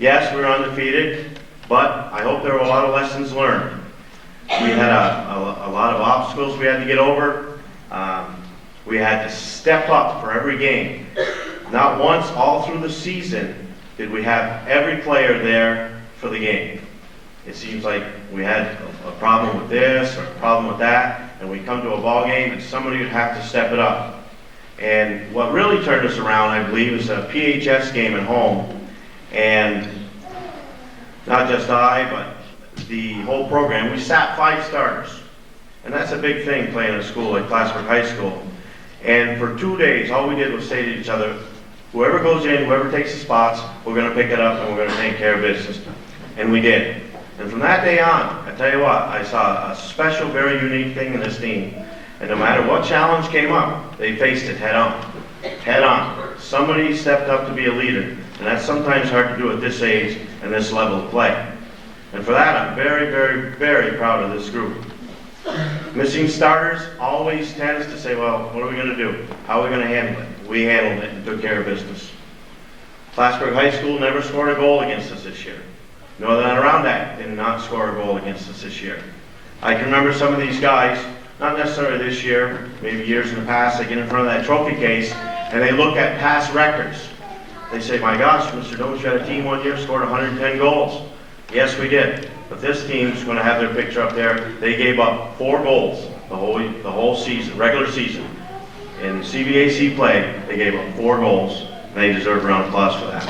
yes, we were undefeated, but I hope there were a lot of lessons learned. We had a lot of obstacles we had to get over. We had to step up for every game. Not once all through the season did we have every player there for the game. It seems like we had a problem with this or a problem with that, and we come to a ball game and somebody would have to step it up. And what really turned us around, I believe, is a PHS game at home. And not just I, but the whole program, we sat 5 starters. And that's a big thing playing at a school like Plattsburgh High School. And for 2 days, all we did was say to each other, whoever goes in, whoever takes the spots, we're going to pick it up and we're going to take care of business. And we did. And from that day on, I tell you what, I saw a special, very unique thing in this team. And no matter what challenge came up, they faced it head on. Head on. Somebody stepped up to be a leader. And that's sometimes hard to do at this age and this level of play. And for that, I'm very, very, very proud of this group. Missing starters always tends to say, well, what are we going to do? How are we going to handle it? We handled it and took care of business. Plattsburgh High School never scored a goal against us this year. Northern Adirondack did not score a goal against us this year. I can remember some of these guys, not necessarily this year, maybe years in the past, they get in front of that trophy case and they look at past records. They say, my gosh, Mr. Domes, you had a team one year scored 110 goals. Yes, we did. But this team's going to have their picture up there. They gave up 4 goals the whole season, regular season. In CBAC play, they gave up 4 goals, and they deserve a round of applause for that.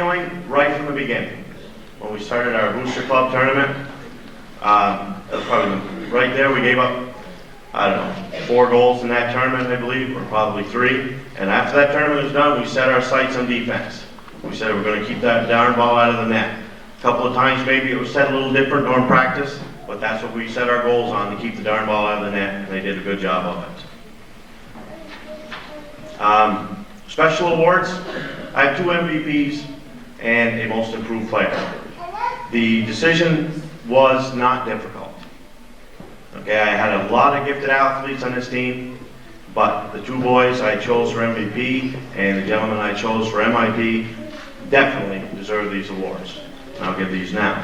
feeling right from the beginning. When we started our Booster Club tournament, that was probably right there, we gave up, 4 goals in that tournament, I believe, or probably 3. And after that tournament was done, we set our sights on defense. We said we're going to keep that darn ball out of the net. A couple of times maybe it was set a little different during practice, but that's what we set our goals on, to keep the darn ball out of the net, and they did a good job of it. Special awards, I have 2 MVPs and a most improved player. The decision was not difficult. Okay, I had a lot of gifted athletes on this team, but the 2 boys I chose for MVP and the gentleman I chose for MIP definitely deserve these awards. And I'll give these now.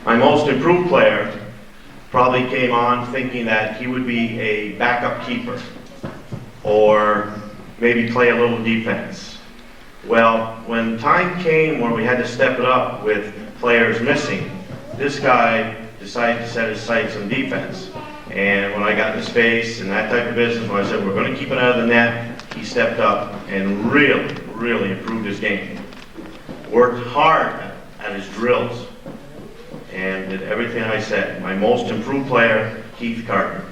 My most improved player probably came on thinking that he would be a backup keeper or maybe play a little defense. Well, when time came when we had to step it up with players missing, this guy decided to set his sights on defense. And when I got in his face and that type of business, when I said we're going to keep it out of the net, he stepped up and really improved his game. Worked hard at his drills and did everything I said. My most improved player, Keith Carter.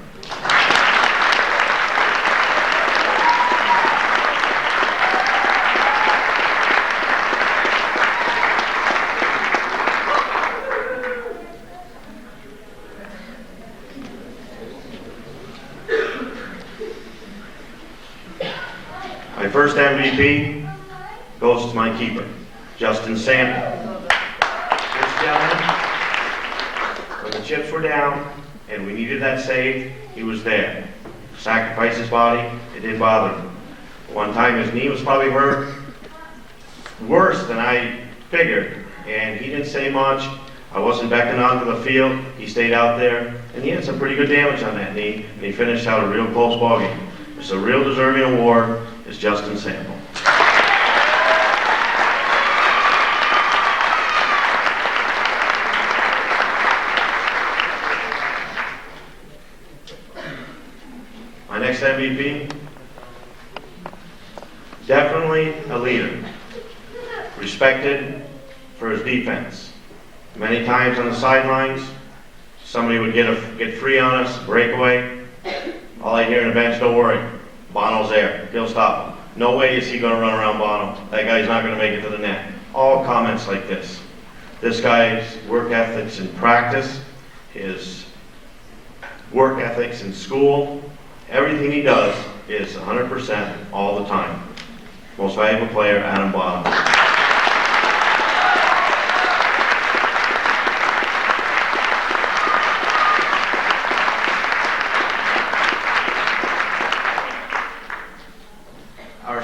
My first MVP goes to my keeper, Justin Sampson. This gentleman, when the chips were down and we needed that save, he was there. Sacrificed his body, it didn't bother him. One time his knee was probably hurt, worse than I figured, and he didn't say much. I wasn't beckoning onto the field. He stayed out there, and he had some pretty good damage on that knee, and he finished out a real close ball game. It's a real deserving award. Is Justin Sample. My next MVP, definitely a leader, respected for his defense. Many times on the sidelines, somebody would get free on us, breakaway. All I hear in the bench, don't worry. Bono's there. He'll stop him. No way is he going to run around Bono. That guy's not going to make it to the net. All comments like this. This guy's work ethics in practice, his work ethics in school, everything he does is 100% all the time. Most valuable player, Adam Bono.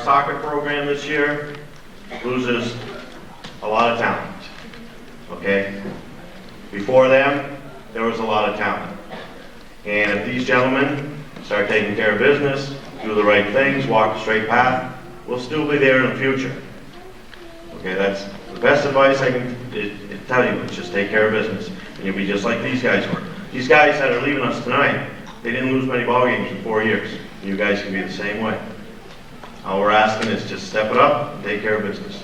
Soccer program this year loses a lot of talent, okay? Before them, there was a lot of talent. And if these gentlemen start taking care of business, do the right things, walk the straight path, we'll still be there in the future. Okay, that's the best advice I can tell you, is just take care of business. And you'll be just like these guys were. These guys that are leaving us tonight, they didn't lose many ball games in 4 years. You guys can be the same way. All we're asking is just step it up and take care of business.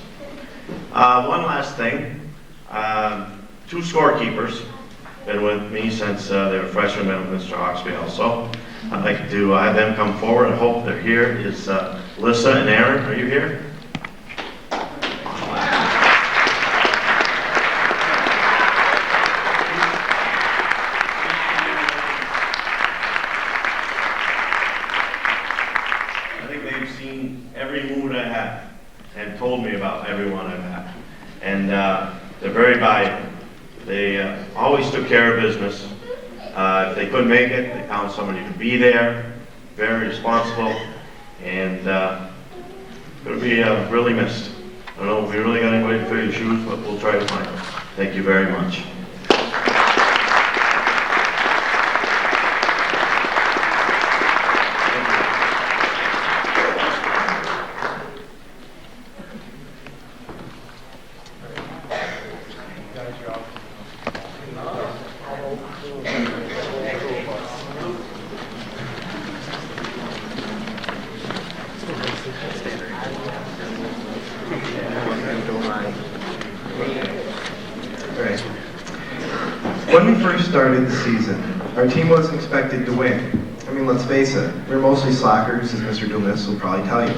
One last thing. 2 scorekeepers been with me since they were freshmen, with Mr. Hawksby also. I'd like to have them come forward. I hope they're here. Is Lissa and Aaron, are you here? Every mood I have and told me about everyone I've had. And they're very valuable. They always took care of business. If they couldn't make it, they found somebody to be there. Very responsible. And it'll be really missed. I don't know if we really got anybody to fill your shoes, but we'll try to find them. Thank you very much. When we first started the season, our team wasn't expected to win. I mean, let's face it, we're mostly slackers, as Mr. Dumas will probably tell you.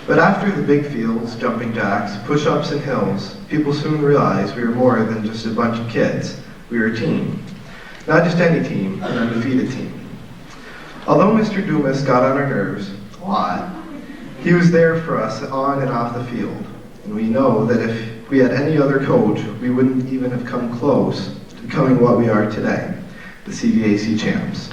But after the big fields, jumping jacks, push-ups, and hills, people soon realized we were more than just a bunch of kids. We were a team. Not just any team, an undefeated team. Although Mr. Dumas got on our nerves a lot, he was there for us on and off the field. And we know that if we had any other coach, we wouldn't even have come close to becoming what we are today, the CVAC champs.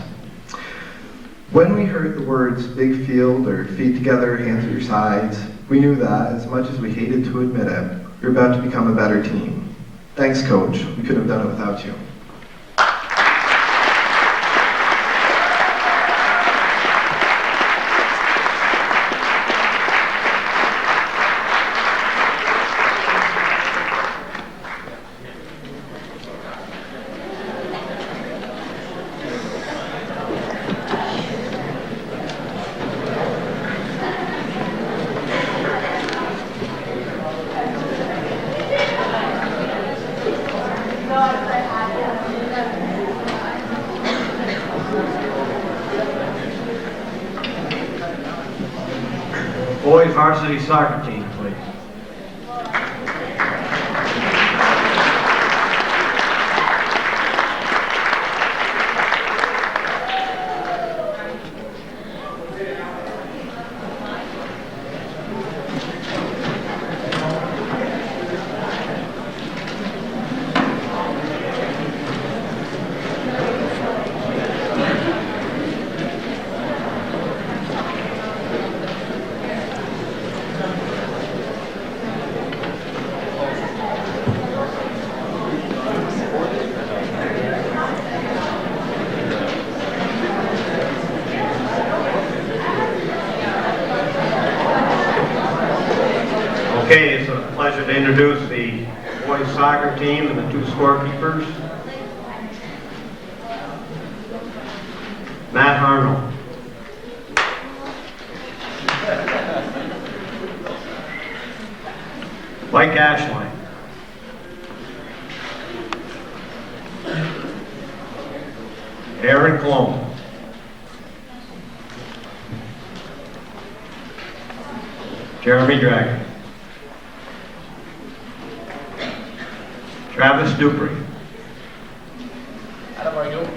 When we heard the words big field or feet together, hands at your sides, we knew that, as much as we hated to admit it, we were about to become a better team. Thanks, Coach. We couldn't have done it without you. Boys varsity soccer team, please. Okay, it's a pleasure to introduce the boys soccer team and the two scorekeepers. Matt Arnold. Mike Ashline. Aaron Cologne. Jeremy Dragon. Travis Dupree. How do I go?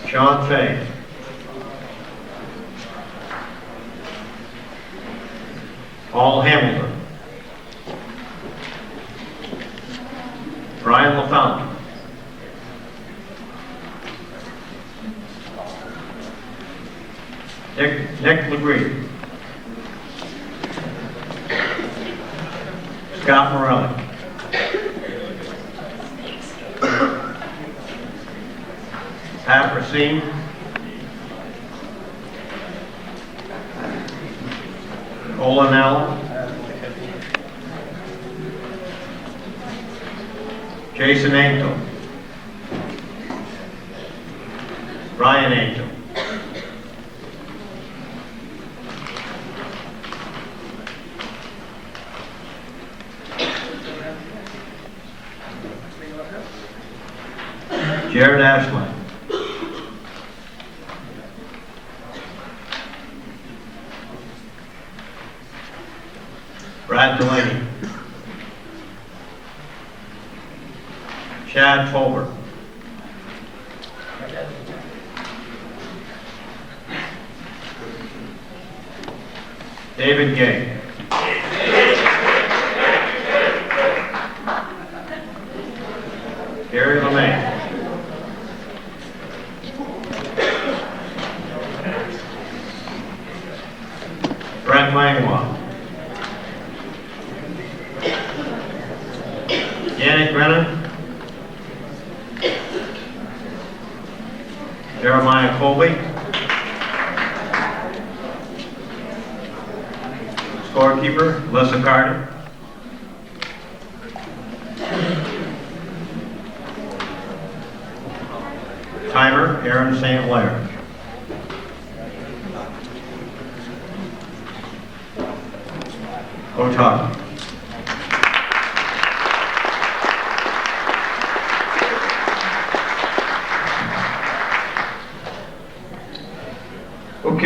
Sean Fay. Paul Hamilton. Brian LaFountain. Nick LeGree. Scott Morelli. Pat Racine. Olin Allen. Jason Angel. Ryan Angel. Jared Ashland. Brad Delaney. Chad Fulber. David Gay. Gary LeMay. Brent Langlois. Yannick Brennan. Jeremiah Colby. Scorekeeper, Melissa Carter. Timer, Aaron St. Clair. Coach Hockey.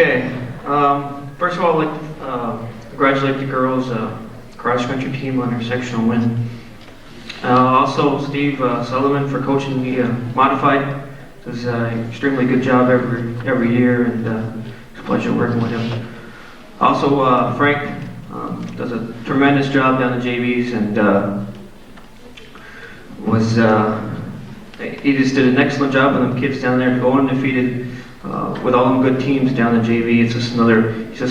Okay. First of all, I'd like to congratulate the girls cross-country team on their sectional win. Also, Steve Sullivan for coaching the modified. Does an extremely good job every year, and it's a pleasure working with him. Also, Frank does a tremendous job down the JVs, and he just did an excellent job with them kids down there, going undefeated with all them good teams down the JV. It's just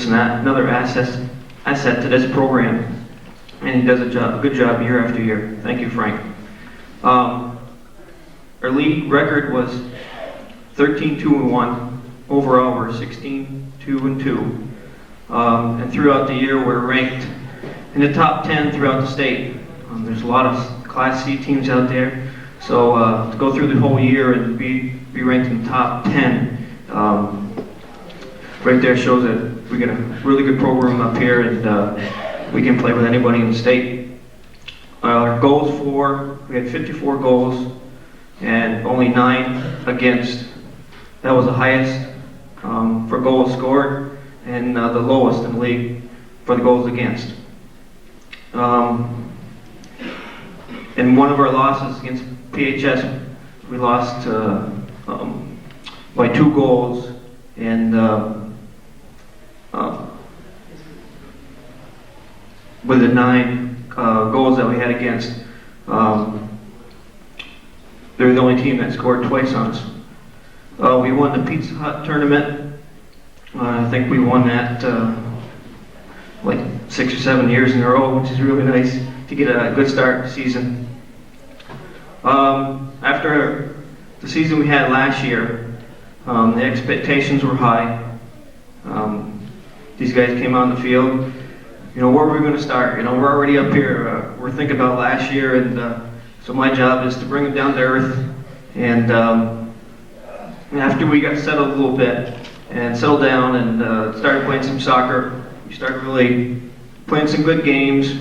another asset to this program, and he does a good job year after year. Thank you, Frank. Our league record was 13-2-1. Overall, we're 16-2-2. And throughout the year, we're ranked in the top 10 throughout the state. There's a lot of Class C teams out there, so to go through the whole year and be ranked in the top 10, right there shows that we got a really good program up here, and we can play with anybody in the state. Our goals we had 54 goals and only 9 against. That was the highest for goals scored and the lowest in the league for the goals against. In one of our losses against PHS, we lost by 2 goals, and with the 9 goals that we had against, they were the only team that scored twice on us. We won the Pizza Hut tournament. I think we won that like 6 or 7 years in a row, which is really nice to get a good start to the season. After the season we had last year, the expectations were high. These guys came on the field. Where are we going to start? We're already up here. We're thinking about last year, and so my job is to bring them down to earth. And after we got settled a little bit and settled down and started playing some soccer, we started really playing some good games.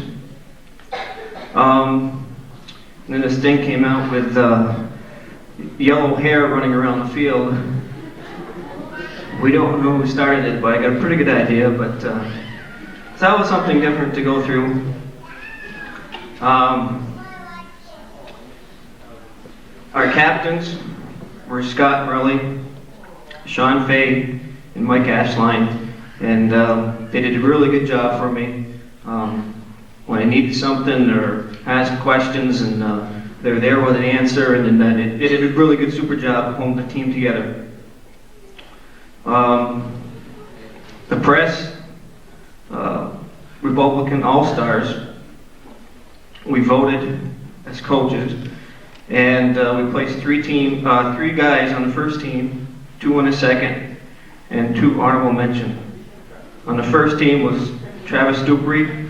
And then this thing came out with yellow hair running around the field. We don't know who started it, but I got a pretty good idea. But so that was something different to go through. Our captains were Scott Murley, Sean Fay, and Mike Ashline, and they did a really good job for me. When I needed something or asked questions, and they were there with an answer, and then they did a really good super job holding the team together. The press, Republican All-Stars, we voted as coaches, and we placed 3 guys on the first team, 2 on the second, and 2 honorable mention. On the first team was Travis Dupree,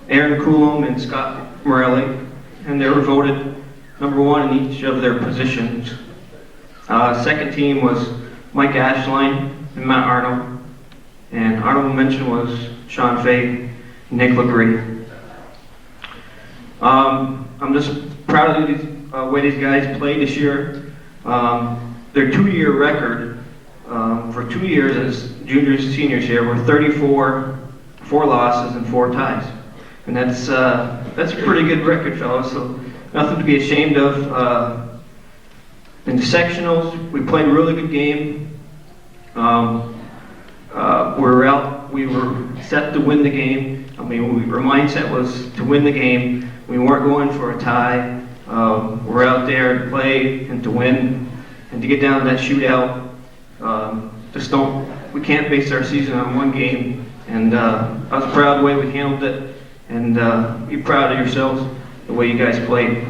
Aaron Coulomb, and Scott Morelli, and they were voted number 1 in each of their positions. Second team was Mike Ashline and Matt Arnold, and honorable mention was Sean Fay and Nick LeGree. I'm just proud of the way these guys played this year. Their 2-year record for 2 years as juniors and seniors here were 34, 4 losses, and 4 ties. And that's a pretty good record, fellas, so nothing to be ashamed of. In the sectionals, we played a really good game. We were set to win the game. Our mindset was to win the game. We weren't going for a tie. We're out there to play and to win and to get down to that shootout. We can't base our season on one game. And I was proud of the way we handled it. And be proud of yourselves, the way you guys played.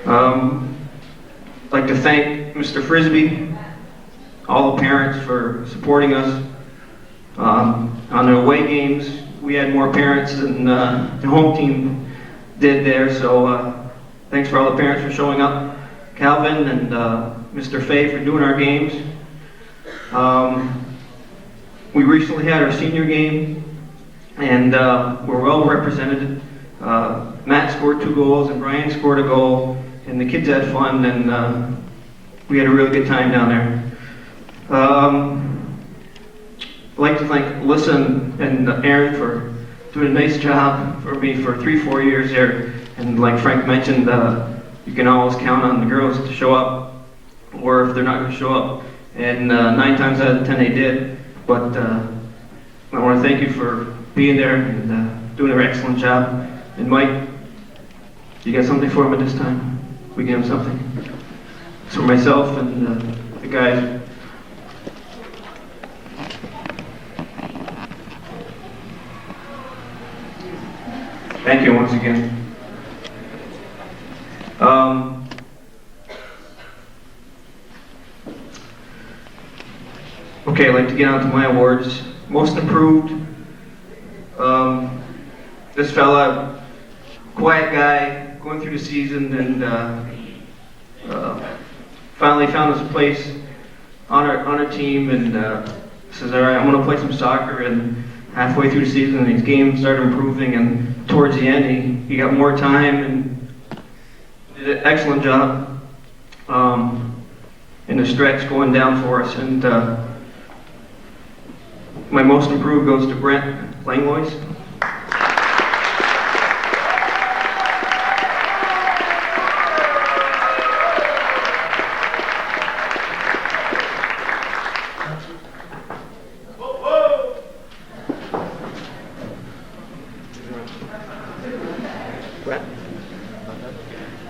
I'd like to thank Mr. Frisbee, all the parents for supporting us. On the away games, we had more parents than the home team did there, so thanks for all the parents for showing up. Calvin and Mr. Fay for doing our games. We recently had our senior game, and we're well represented. Matt scored 2 goals and Brian scored a goal, and the kids had fun, and we had a really good time down there. like to thank Alyssa and Aaron for doing a nice job for me for 3-4 years there. And like Frank mentioned, you can always count on the girls to show up, or if they're not going to show up. And 9 times out of 10 they did. But I want to thank you for being there and doing an excellent job. And Mike, you got something for him at this time? We give him something. It's for myself and the guys. Thank you once again. Okay, I'd like to get on to my awards. Most improved. This fella, quiet guy, going through the season and finally found his place on our team and says, all right, I'm going to play some soccer. And halfway through the season, his game started improving, and towards the end, he got more time and did an excellent job in the stretch going down for us. And my most improved goes to Brent Langlois.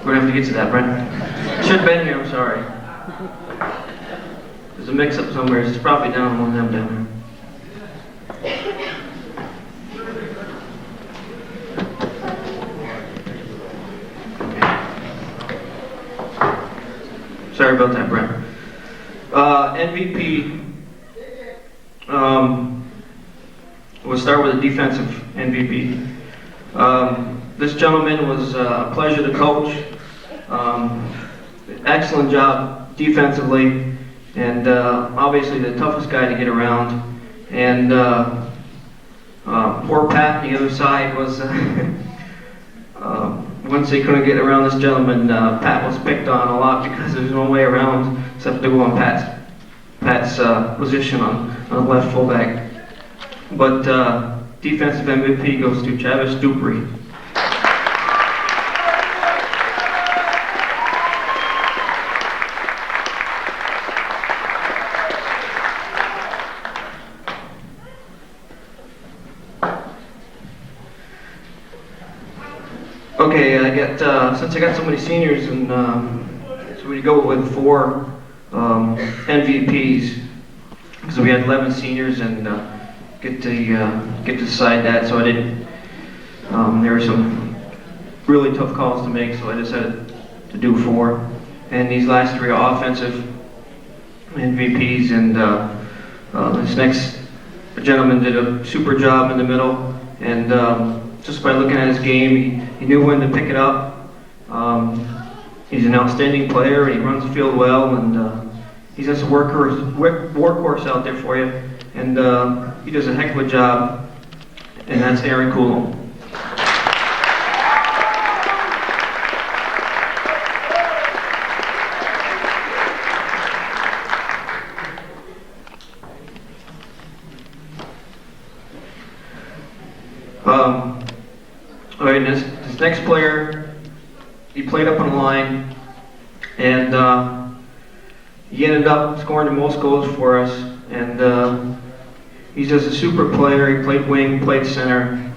We're going to have to get to that, Brent. Should have been here, I'm sorry. There's a mix-up somewhere. It's probably down one of them down there. Sorry about that, Brent. MVP. We'll start with a defensive MVP. This gentleman was a pleasure to coach. Excellent job defensively, and obviously the toughest guy to get around. And poor Pat on the other side was, once they couldn't get around this gentleman, Pat was picked on a lot because there's no way around except to go on Pat's position on the left fullback. But defensive MVP goes to Travis Dupree. Okay, since I got so many seniors, and so we go with 4 MVPs, because we had 11 seniors, and get to decide that. So I didn't. There were some really tough calls to make, so I decided to do 4. And these last 3 are offensive MVPs, and this next gentleman did a super job in the middle, and just by looking at his game, he knew when to pick it up. He's an outstanding player, and he runs the field well, and he's just a workhorse out there for you. And he does a heck of a job, and that's Aaron Coulomb. All right, this next player, he played up on the line, and he ended up scoring the most goals for us. And he's just a super player. He played wing, played center.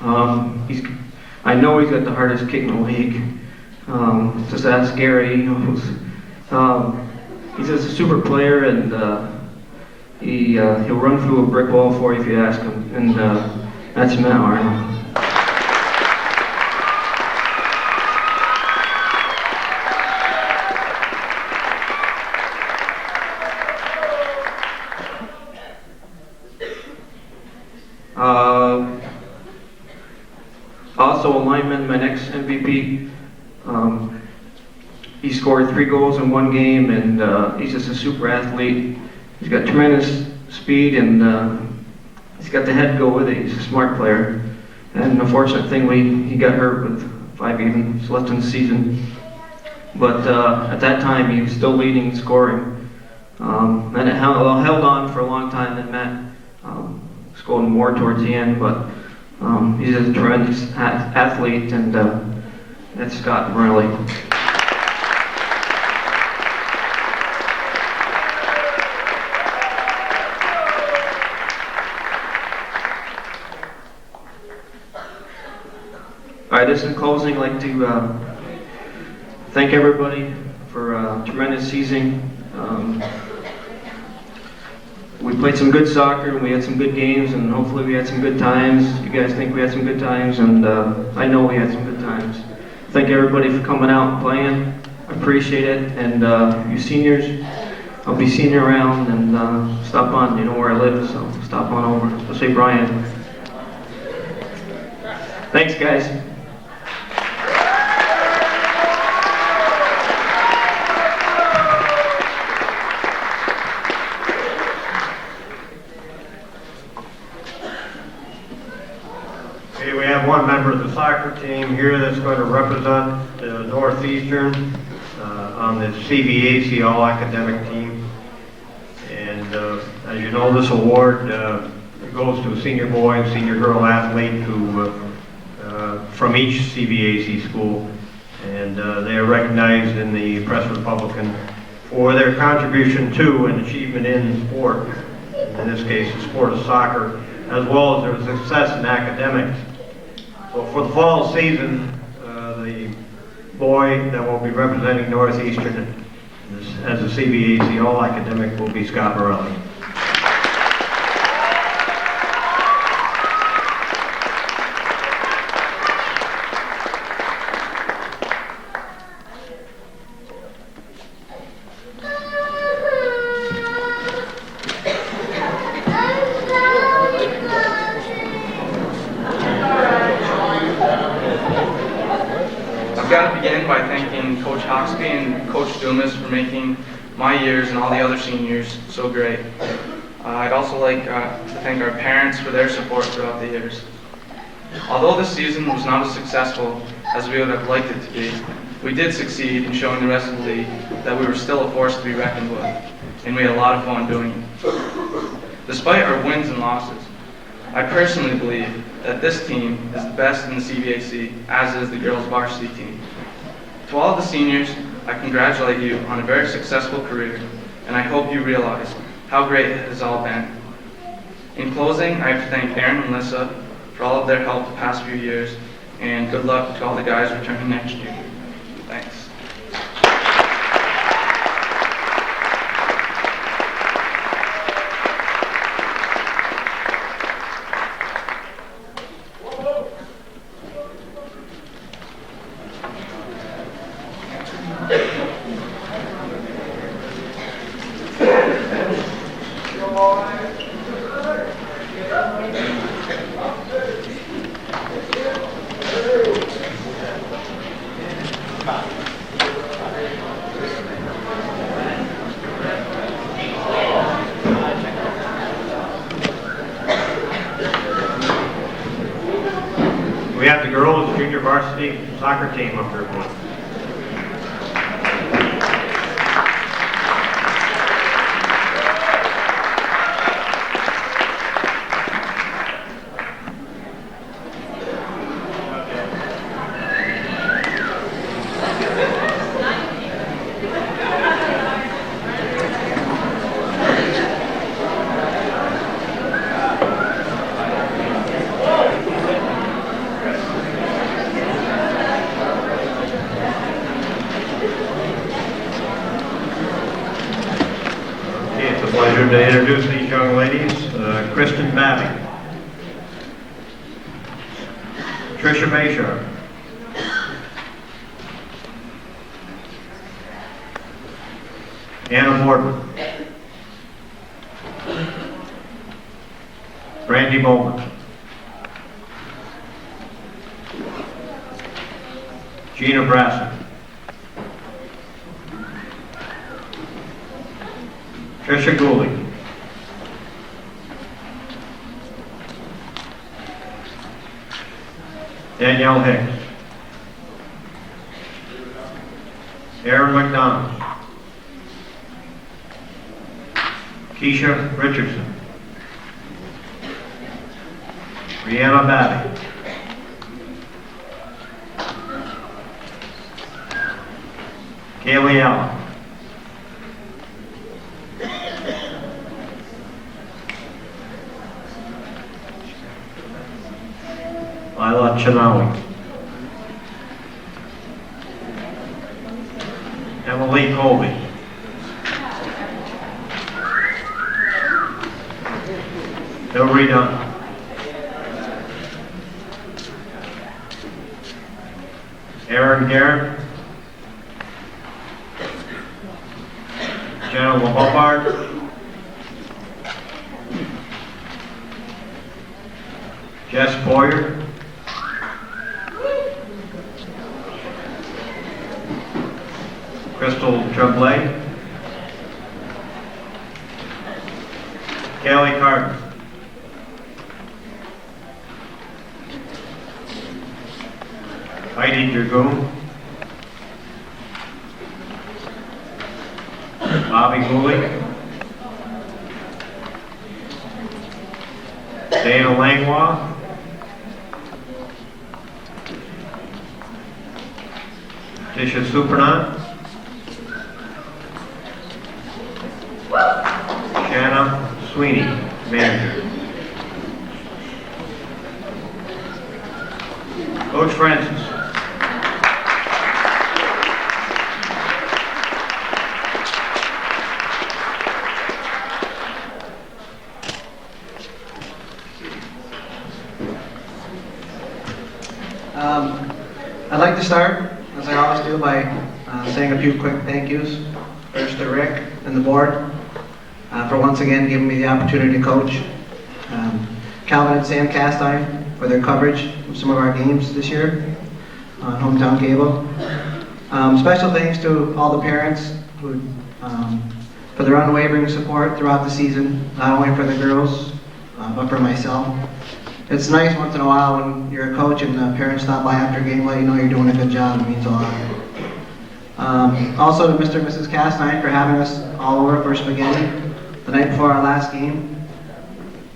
I know he's got the hardest kick in the league. Just ask Gary, he knows. He's just a super player, and he'll run through a brick wall for you if you ask him. And that's Matt Arnold. Also a lineman, my next MVP. He scored 3 goals in 1 game, and he's just a super athlete. He's got tremendous speed, and he's got the head to go with it. He's a smart player. And the fortunate thing, he got hurt with 5 games left in the season. But at that time, he was still leading scoring. And it held on for a long time. Then Scored more towards the end, but he's a tremendous athlete, and that's Scott Burley. All right, just in closing, I'd like to thank everybody for a tremendous season. We played some good soccer, and we had some good games, and hopefully we had some good times. You guys think we had some good times, and I know we had some good times. Thank everybody for coming out and playing. I appreciate it, and you seniors, I'll be seeing you around, and stop on. You know where I live, so stop on over. Especially Brian. Thanks, guys. Okay, we have one member of the soccer team here that's going to represent the Northeastern on the CVAC All-Academic team. And as you know, this award goes to a senior boy and senior girl athlete who from each CVAC school. And they are recognized in the Press Republican for their contribution to and achievement in sport, in this case the sport of soccer, as well as their success in academics. So for the fall season, the boy that will be representing Northeastern as a CVAC All-Academic will be Scott Morelli. By thanking Coach Hawksby and Coach Dumas for making my years and all the other seniors so great. I'd also like to thank our parents for their support throughout the years. Although this season was not as successful as we would have liked it to be, we did succeed in showing the rest of the league that we were still a force to be reckoned with, and we had a lot of fun doing it. Despite our wins and losses, I personally believe that this team is the best in the CVAC, as is the girls' varsity team. To all the seniors, I congratulate you on a very successful career, and I hope you realize how great it has all been. In closing, I have to thank Aaron and Lissa for all of their help the past few years, and good luck to all the guys returning next year. Thanks. We have the girls' junior varsity soccer team up here. Pleasure to introduce these young ladies. Kristen Babby, Tricia Bayshard, Anna Morton, Brandy Bowman, Gina Brasson, Tricia Gooley, Danielle Hicks, Aaron McDonald, Keisha Richardson, Brianna Babbitt. Kaylee Allen. Lila Chinawi. Emily Colby. Hillary Dunn. Aaron Garrett. Jenna Hubbard. Jess Boyer. Crystal Tremblay. Kelly Carter. Heidi Dragoon. Bobby Gooley. Dana Langlois. Tisha Supernant. Shanna Sweeney, manager. Coach Francis. I'd like to start, as I always do, by saying a few quick thank yous. First to Rick and the board for once again giving me the opportunity to coach. Calvin and Sam Castine for their coverage of some of our games this year on Hometown Cable. Special thanks to all the parents who, for their unwavering support throughout the season, not only for the girls, but for myself. It's nice once in a while when you're a coach and the parents stop by after a game, let you know you're doing a good job. It means a lot. Also to Mr. and Mrs. Castine for having us all over for spaghetti the night before our last game.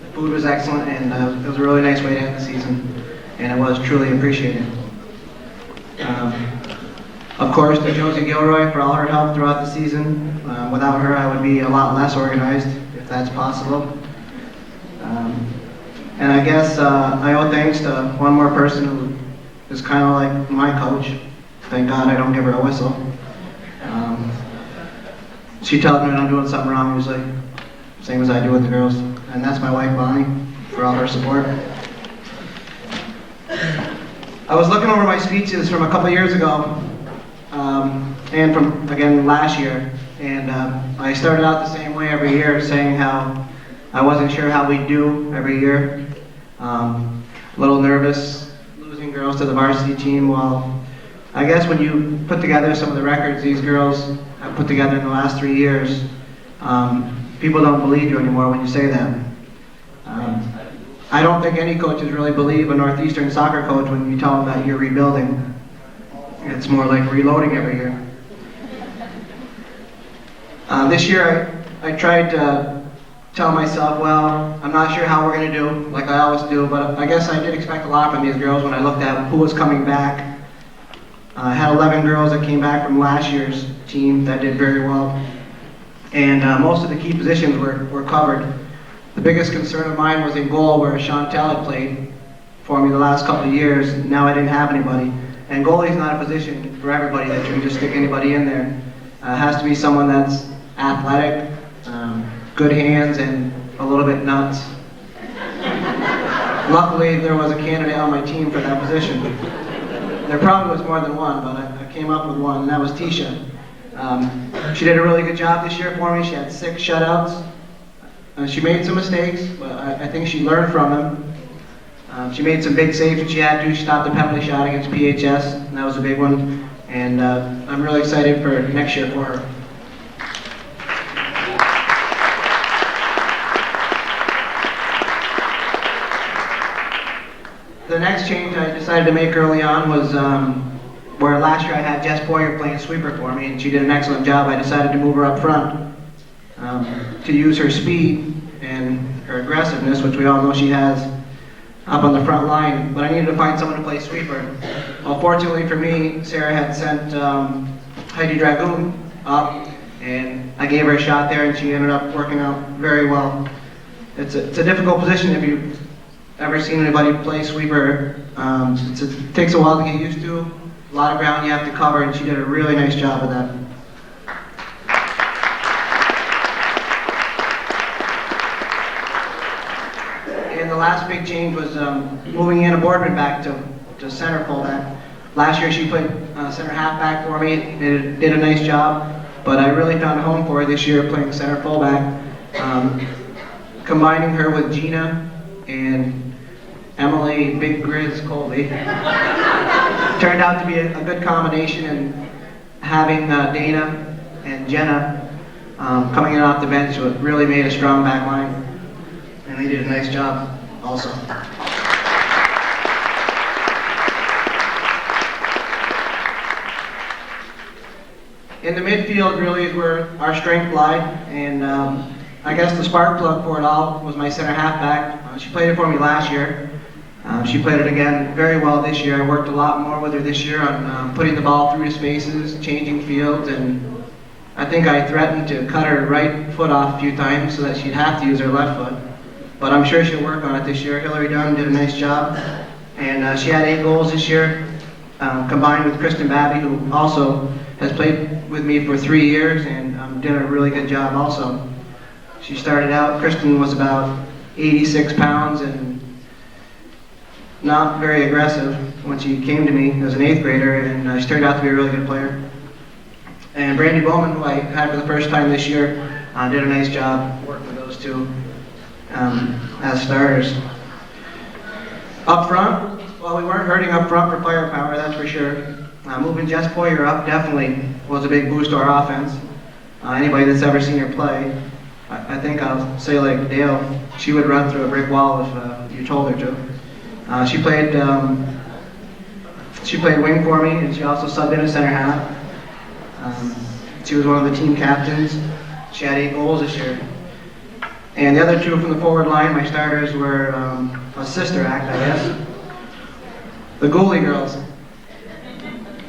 The food was excellent and it was a really nice way to end the season, and it was truly appreciated. Of course, to Josie Gilroy for all her help throughout the season. Without her, I would be a lot less organized, if that's possible. And I guess I owe thanks to one more person who is kind of like my coach. Thank God I don't give her a whistle. She tells me when I'm doing something wrong usually, same as I do with the girls. And that's my wife Bonnie, for all her support. I was looking over my speeches from a couple years ago, and from, again, last year. And I started out the same way every year, saying how I wasn't sure how we'd do every year. A little nervous, losing girls to the varsity team. Well, I guess when you put together some of the records these girls have put together in the last 3 years, people don't believe you anymore when you say that. I don't think any coaches really believe a Northeastern soccer coach when you tell them that you're rebuilding. It's more like reloading every year. This year I tried to tell myself, well, I'm not sure how we're going to do, like I always do, but I guess I did expect a lot from these girls when I looked at who was coming back. I had 11 girls that came back from last year's team that did very well, and most of the key positions were covered. The biggest concern of mine was in goal, where Chantel had played for me the last couple of years. Now I didn't have anybody, and goalie's not a position for everybody that you can just stick anybody in there. It has to be someone that's athletic, good hands, and a little bit nuts. Luckily, there was a candidate on my team for that position. There probably was more than one, but I came up with one, and that was Tisha. She did a really good job this year for me. She had 6 shutouts. She made some mistakes, but I think she learned from them. She made some big saves when she had to. She stopped a penalty shot against PHS, and that was a big one. And I'm really excited for next year for her. The next change I decided to make early on was where last year I had Jess Boyer playing sweeper for me, and she did an excellent job. I decided to move her up front to use her speed and her aggressiveness, which we all know she has, up on the front line, but I needed to find someone to play sweeper. Well, fortunately for me, Sarah had sent Heidi Dragoon up, and I gave her a shot there, and she ended up working out very well. It's a difficult position if you've ever seen anybody play sweeper. It takes a while to get used to, a lot of ground you have to cover, and she did a really nice job of that. And the last big change was moving Anna Boardman back to center fullback. Last year she played center halfback for me, and did a nice job, but I really found a home for her this year playing center fullback. Combining her with Gina and Emily Big Grizz Colby turned out to be a good combination, and having Dana and Jenna coming in off the bench really made a strong back line, and they did a nice job also. In the midfield really is where our strength lied, and I guess the spark plug for it all was my center halfback. She played it for me last year. She played it again very well this year. I worked a lot more with her this year on putting the ball through the spaces, changing fields, and I think I threatened to cut her right foot off a few times so that she'd have to use her left foot. But I'm sure she'll work on it this year. Hillary Dunn did a nice job, and she had 8 goals this year, combined with Kristen Babby, who also has played with me for 3 years and did a really good job also. She started out, Kristen was about 86 pounds and not very aggressive when she came to me as an 8th grader, and she turned out to be a really good player. And Brandy Bowman, who I had for the first time this year, did a nice job working with those two as starters. Up front, well, we weren't hurting up front for firepower, that's for sure. Moving Jess Boyer up definitely was a big boost to our offense. Anybody that's ever seen her play, I think I'll say like Dale, she would run through a brick wall if you told her to. She played wing for me, and she also subbed in a center half. She was one of the team captains. She had 8 goals this year. And the other 2 from the forward line, my starters, were a sister act, I guess. The Goalie girls.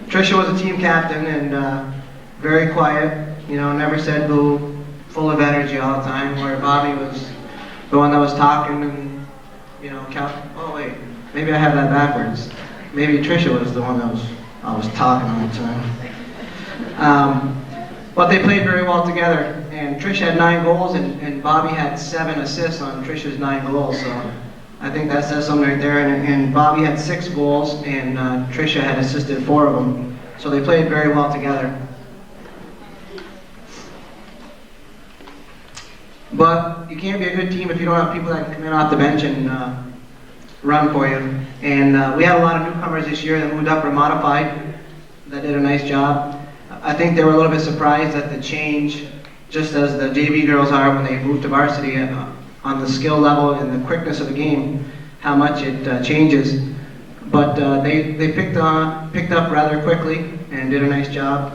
Tricia was a team captain and very quiet, never said boo, full of energy all the time, where Bobby was the one that was talking and, oh wait, maybe I have that backwards. Maybe Tricia was the one that was talking all the time. But they played very well together, and Tricia had 9 goals and Bobby had 7 assists on Tricia's 9 goals, so I think that says something right there. And Bobby had 6 goals, and Tricia had assisted 4 of them. So they played very well together. But you can't be a good team if you don't have people that can come in off the bench and run for you. And we had a lot of newcomers this year that moved up or modified that did a nice job. I think they were a little bit surprised at the change, just as the JV girls are when they move to varsity, on the skill level and the quickness of the game, how much it changes. But they picked up rather quickly and did a nice job.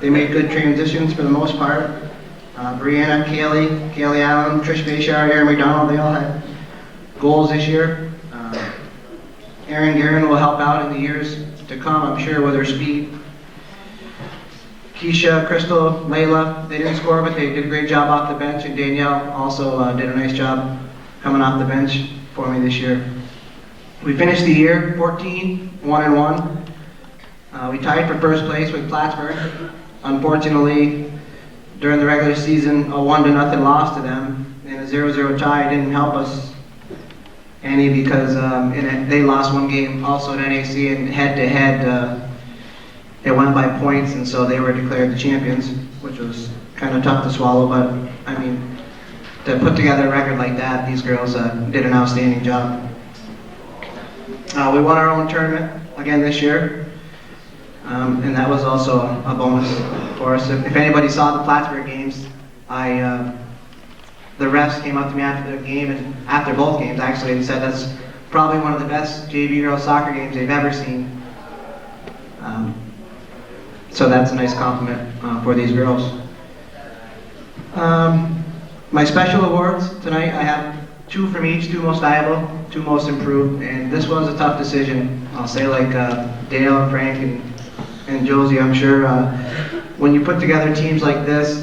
They made good transitions for the most part. Brianna, Kaylee Allen, Trish Bayshard, Erin McDonald, they all had goals this year. Erin Guerin will help out in the years to come, I'm sure, with her speed. Keisha, Crystal, Layla, they didn't score, but they did a great job off the bench, and Danielle also did a nice job coming off the bench for me this year. We finished the year 14-1-1. We tied for first place with Plattsburgh. Unfortunately, during the regular season, a 1-0 loss to them, and a 0-0 tie didn't help us any because they lost one game also at NAC, and head-to-head it went by points, and so they were declared the champions, which was kind of tough to swallow, but I mean, to put together a record like that, these girls did an outstanding job. We won our own tournament again this year, and that was also a bonus for us. If anybody saw the Plattsburgh games, the refs came up to me after the game, and after both games actually, and said that's probably one of the best JV girls soccer games they've ever seen. So that's a nice compliment for these girls. My special awards tonight, I have two from each, two most valuable, two most improved, and this was a tough decision. I'll say like Dale and Frank and Josie, I'm sure when you put together teams like this,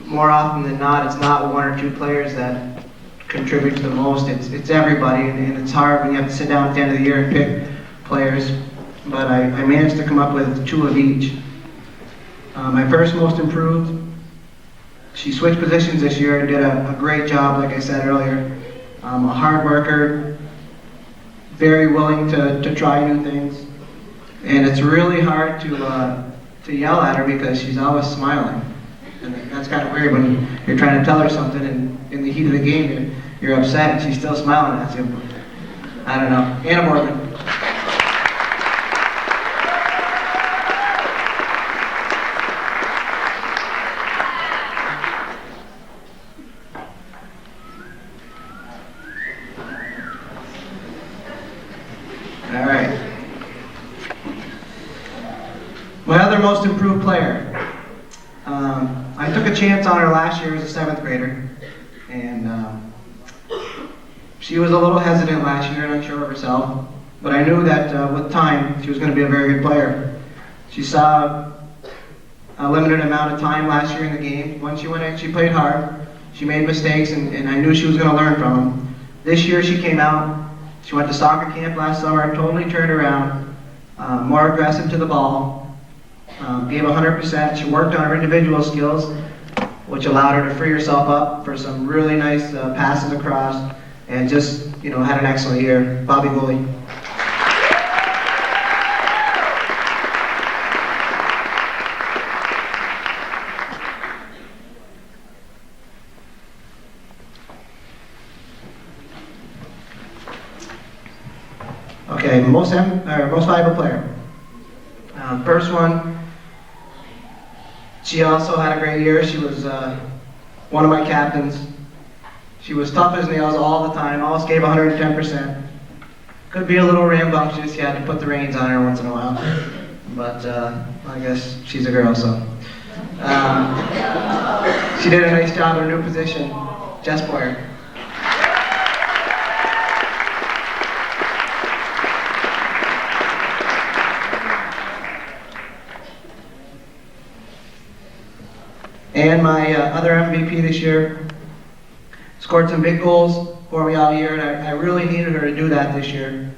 more often than not, it's not one or two players that contribute the most. It's everybody, and it's hard when you have to sit down at the end of the year and pick players. But I managed to come up with two of each. My first most improved, she switched positions this year and did a great job, like I said earlier. A hard worker, very willing to try new things, and it's really hard to yell at her because she's always smiling. And that's kind of weird when you're trying to tell her something and in the heat of the game you're upset and she's still smiling at you. I don't know. Anna Morgan. All right. My other most improved player. I took a chance on her last year as a 7th grader, and she was a little hesitant last year and unsure of herself, but I knew that with time she was going to be a very good player. She saw a limited amount of time last year in the game. When she went in, she played hard, she made mistakes, and I knew she was going to learn from them. This year she came out, she went to soccer camp last summer, totally turned around, more aggressive to the ball, gave 100%. She worked on her individual skills, which allowed her to free herself up for some really nice passes across, and just, had an excellent year. Bobby Gooley. Okay, most valuable player. First one, she also had a great year. She was one of my captains. She was tough as nails all the time, always gave 110%. Could be a little rambunctious, you had to put the reins on her once in a while. But I guess she's a girl, so. She did a nice job in her new position. Jess Boyer. And my other MVP this year scored some big goals for me all year, and I really needed her to do that this year.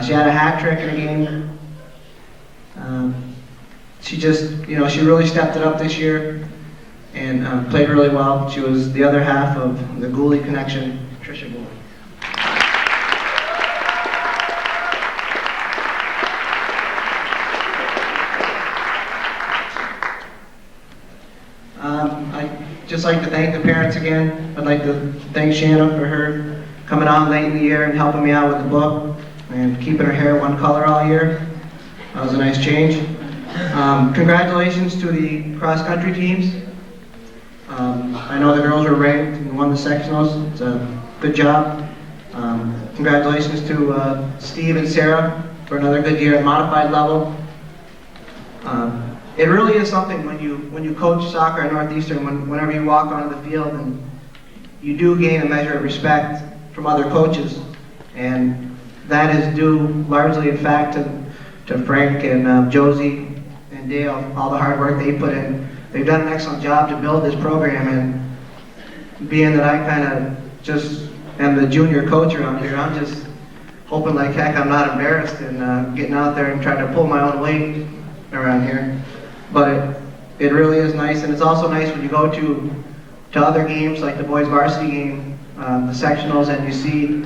She had a hat trick in a game. She just, she really stepped it up this year and played really well. She was the other half of the Gooley connection, Tricia Gooley. I'd just like to thank the parents again. I'd like to thank Shawna for her coming on late in the year and helping me out with the book and keeping her hair one color all year. That was a nice change. Congratulations to the cross-country teams. I know the girls were ranked and won the sectionals. It's a good job. Congratulations to Steve and Sarah for another good year at modified level. It really is something when you coach soccer at Northeastern, whenever you walk onto the field, and you do gain a measure of respect from other coaches, and that is due largely, in fact, to Frank and Josie and Dale, all the hard work they put in. They've done an excellent job to build this program, and being that I kind of just am the junior coach around here, I'm just hoping like heck I'm not embarrassed and getting out there and trying to pull my own weight around here. But it really is nice, and it's also nice when you go to other games like the boys varsity game, the sectionals, and you see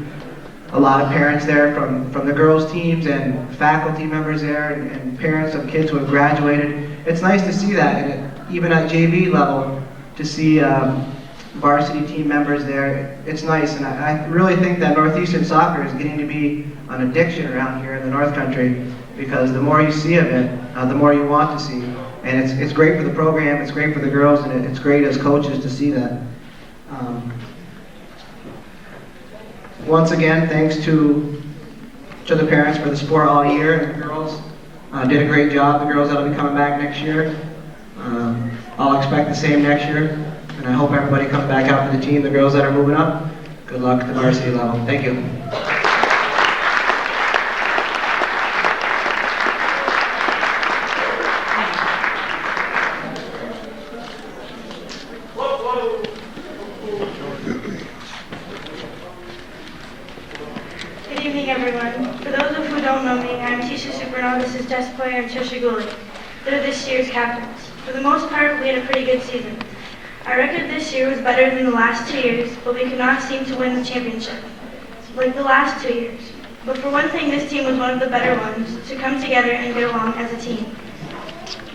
a lot of parents there from the girls teams and faculty members there and parents of kids who have graduated. It's nice to see that, and even at JV level, to see varsity team members there. It's nice, and I really think that Northeastern soccer is getting to be an addiction around here in the North Country, because the more you see of it, the more you want to see. And it's great for the program, it's great for the girls, and it's great as coaches to see that. Once again, thanks to the parents for the support all year, and the girls did a great job. The girls that'll be coming back next year, I'll expect the same next year, and I hope everybody comes back out for the team, the girls that are moving up, Good luck at the varsity level. Thank you. Good evening, everyone. For those of who don't know me, I'm teacher supernovices Jess Boyer and Trisha Gooley. They're this year's captains. For the most part, we had a pretty good season. Our record this year was better than the last 2 years, but we could not seem to win the championship, like the last 2 years. But for one thing, this team was one of the better ones, to come together and get along as a team.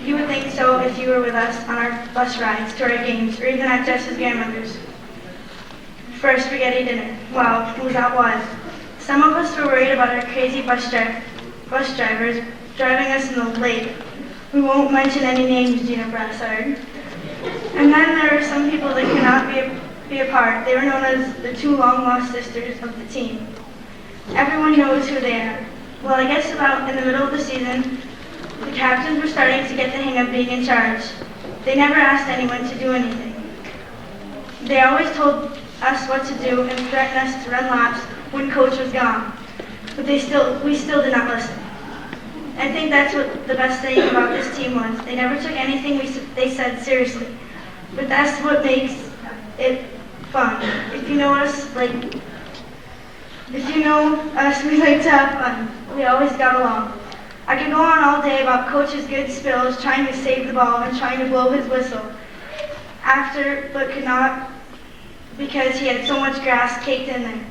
You would think so if you were with us on our bus rides to our games, or even at Jess's grandmother's for our spaghetti dinner. Wow, was that wild. Some of us were worried about our crazy bus drivers driving us in the lake. We won't mention any names, Gina Brassard. And then there were some people that could not be apart. They were known as the two long-lost sisters of the team. Everyone knows who they are. Well, I guess about in the middle of the season, the captains were starting to get the hang of being in charge. They never asked anyone to do anything. They always told us what to do and threatened us to run laps when coach was gone. But we still did not listen. I think that's what the best thing about this team was. They never took anything they said seriously. But that's what makes it fun. If you know us, we like to have fun. We always got along. I could go on all day about Coach's good spills, trying to save the ball and trying to blow his whistle but could not because he had so much grass caked in there.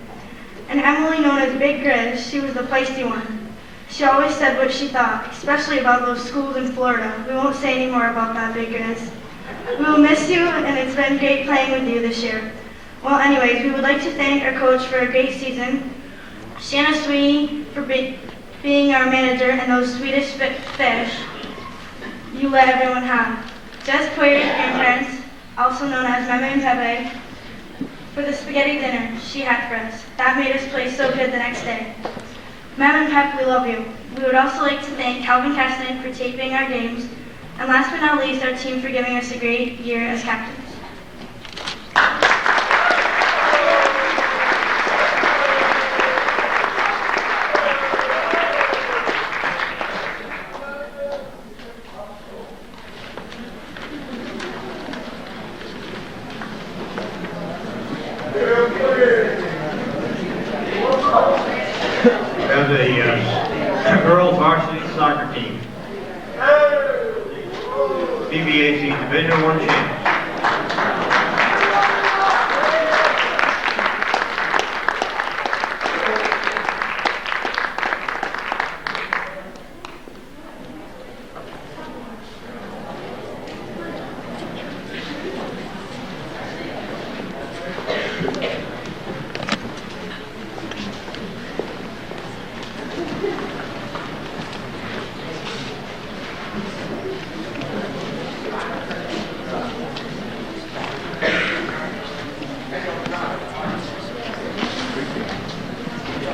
And Emily, known as Big Grizz, she was the feisty one. She always said what she thought, especially about those schools in Florida. We won't say any more about that, Big Grizz. We will miss you, and it's been great playing with you this year. Well, anyways, we would like to thank our coach for a great season, Shanna Sweeney for being our manager, and those Swedish fish you let everyone have. Jess Boyer's grandparents, also known as Mama and Pepe, for the spaghetti dinner she had for us. That made us play so good the next day. Mem and Pep, we love you. We would also like to thank Calvin Castanen for taping our games, and last but not least, our team for giving us a great year as captains. And the girls varsity soccer team. PBAC Division I champions.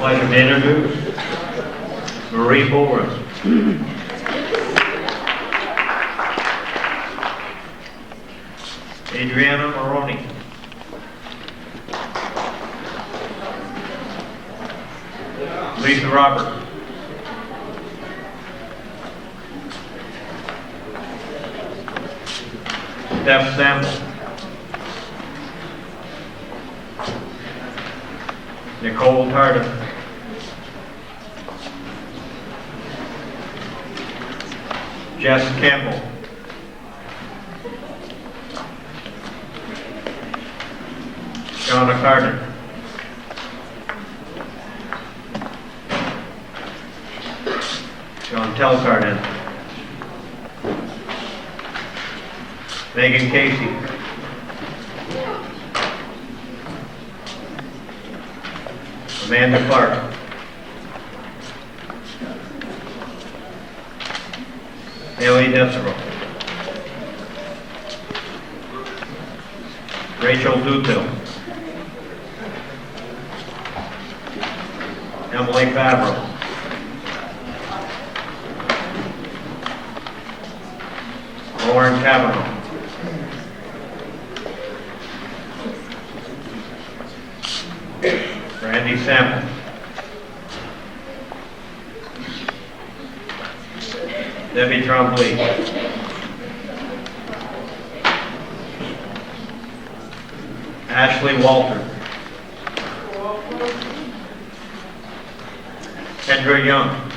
Pleasure to introduce Boris. Adriana Maroney. Lisa Roberts. Steph Sample. Nicole Tardif. Jess Campbell. Shawna Carter. Chantel Carden. Megan Casey. Amanda Clark. Haley Desero. Rachel Dutil. Emily Favreau. Lauren Kavanaugh. Randy Sample. Debbie Trombley. Ashley Walter. Kendra Young.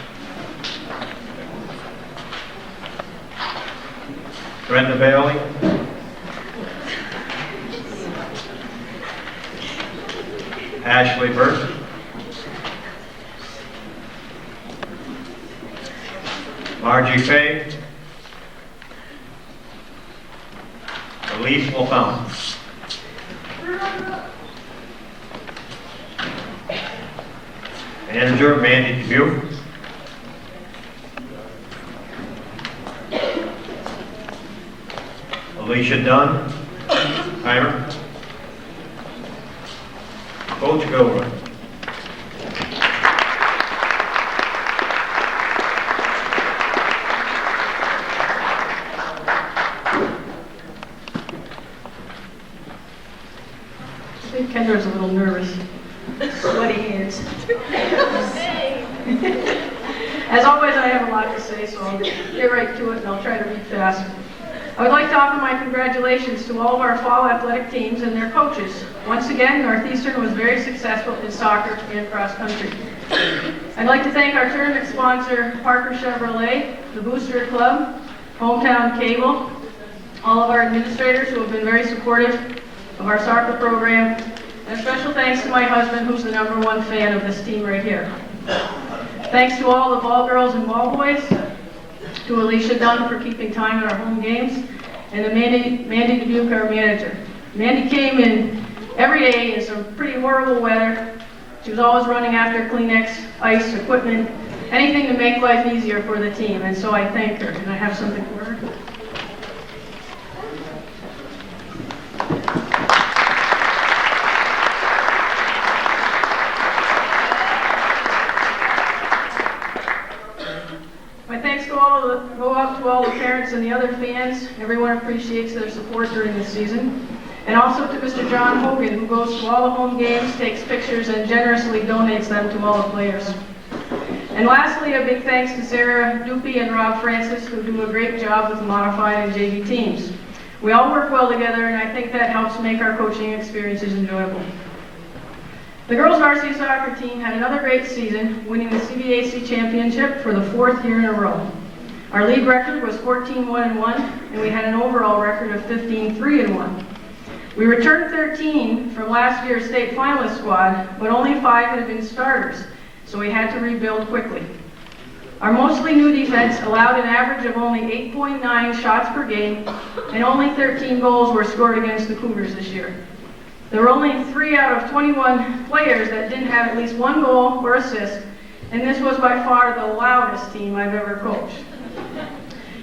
Brenda Bailey. Ashley Burke. Margie Fay. Elise LaFountain. Manager Mandy Dubuque. Alicia Dunn. Timer. Coach Gilroy. I think Kendra's a little nervous. Sweaty hands. As always, I have a lot to say, so I'll get right to it and I'll try to read fast. I would like to offer my congratulations to all of our fall athletic teams and their coaches. Once again, Northeastern was very successful in soccer and cross country. I'd like to thank our tournament sponsor, Parker Chevrolet, the Booster Club, Hometown Cable, all of our administrators who have been very supportive of our soccer program, and a special thanks to my husband, who's the #1 fan of this team right here. Thanks to all the ball girls and ball boys, to Alicia Dunn for keeping time at our home games, and to Mandy Dubuque, our manager. Mandy came in every day in some pretty horrible weather. She was always running after Kleenex, ice, equipment, anything to make life easier for the team, and so I thank her, and I have something for her. Go out to all the parents and the other fans. Everyone appreciates their support during the season. And also to Mr. John Hogan, who goes to all the home games, takes pictures, and generously donates them to all the players. And lastly, a big thanks to Sarah Dupe and Rob Francis, who do a great job with the modified and JV teams. We all work well together, and I think that helps make our coaching experiences enjoyable. The girls varsity soccer team had another great season, winning the CVAC championship for the 4th year in a row. Our league record was 14-1-1, and we had an overall record of 15-3-1. We returned 13 from last year's state finalist squad, but only 5 had been starters, so we had to rebuild quickly. Our mostly new defense allowed an average of only 8.9 shots per game, and only 13 goals were scored against the Cougars this year. There were only 3 out of 21 players that didn't have at least 1 goal or assist, and this was by far the loudest team I've ever coached.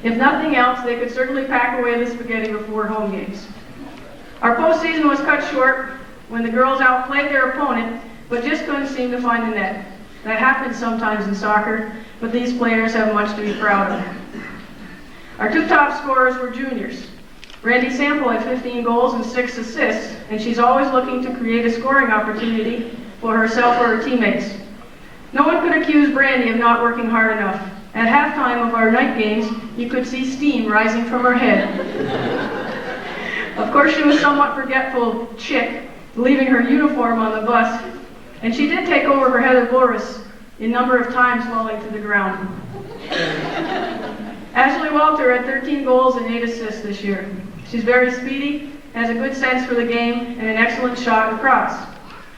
If nothing else, they could certainly pack away the spaghetti before home games. Our postseason was cut short when the girls outplayed their opponent, but just couldn't seem to find the net. That happens sometimes in soccer, but these players have much to be proud of. Our 2 top scorers were juniors. Randy Sample had 15 goals and 6 assists, and she's always looking to create a scoring opportunity for herself or her teammates. No one could accuse Brandy of not working hard enough. At halftime of our night games, you could see steam rising from her head. Of course, she was a somewhat forgetful chick, leaving her uniform on the bus, and she did take over for Heather Boris a number of times falling to the ground. Ashley Walter had 13 goals and 8 assists this year. She's very speedy, has a good sense for the game, and an excellent shot across.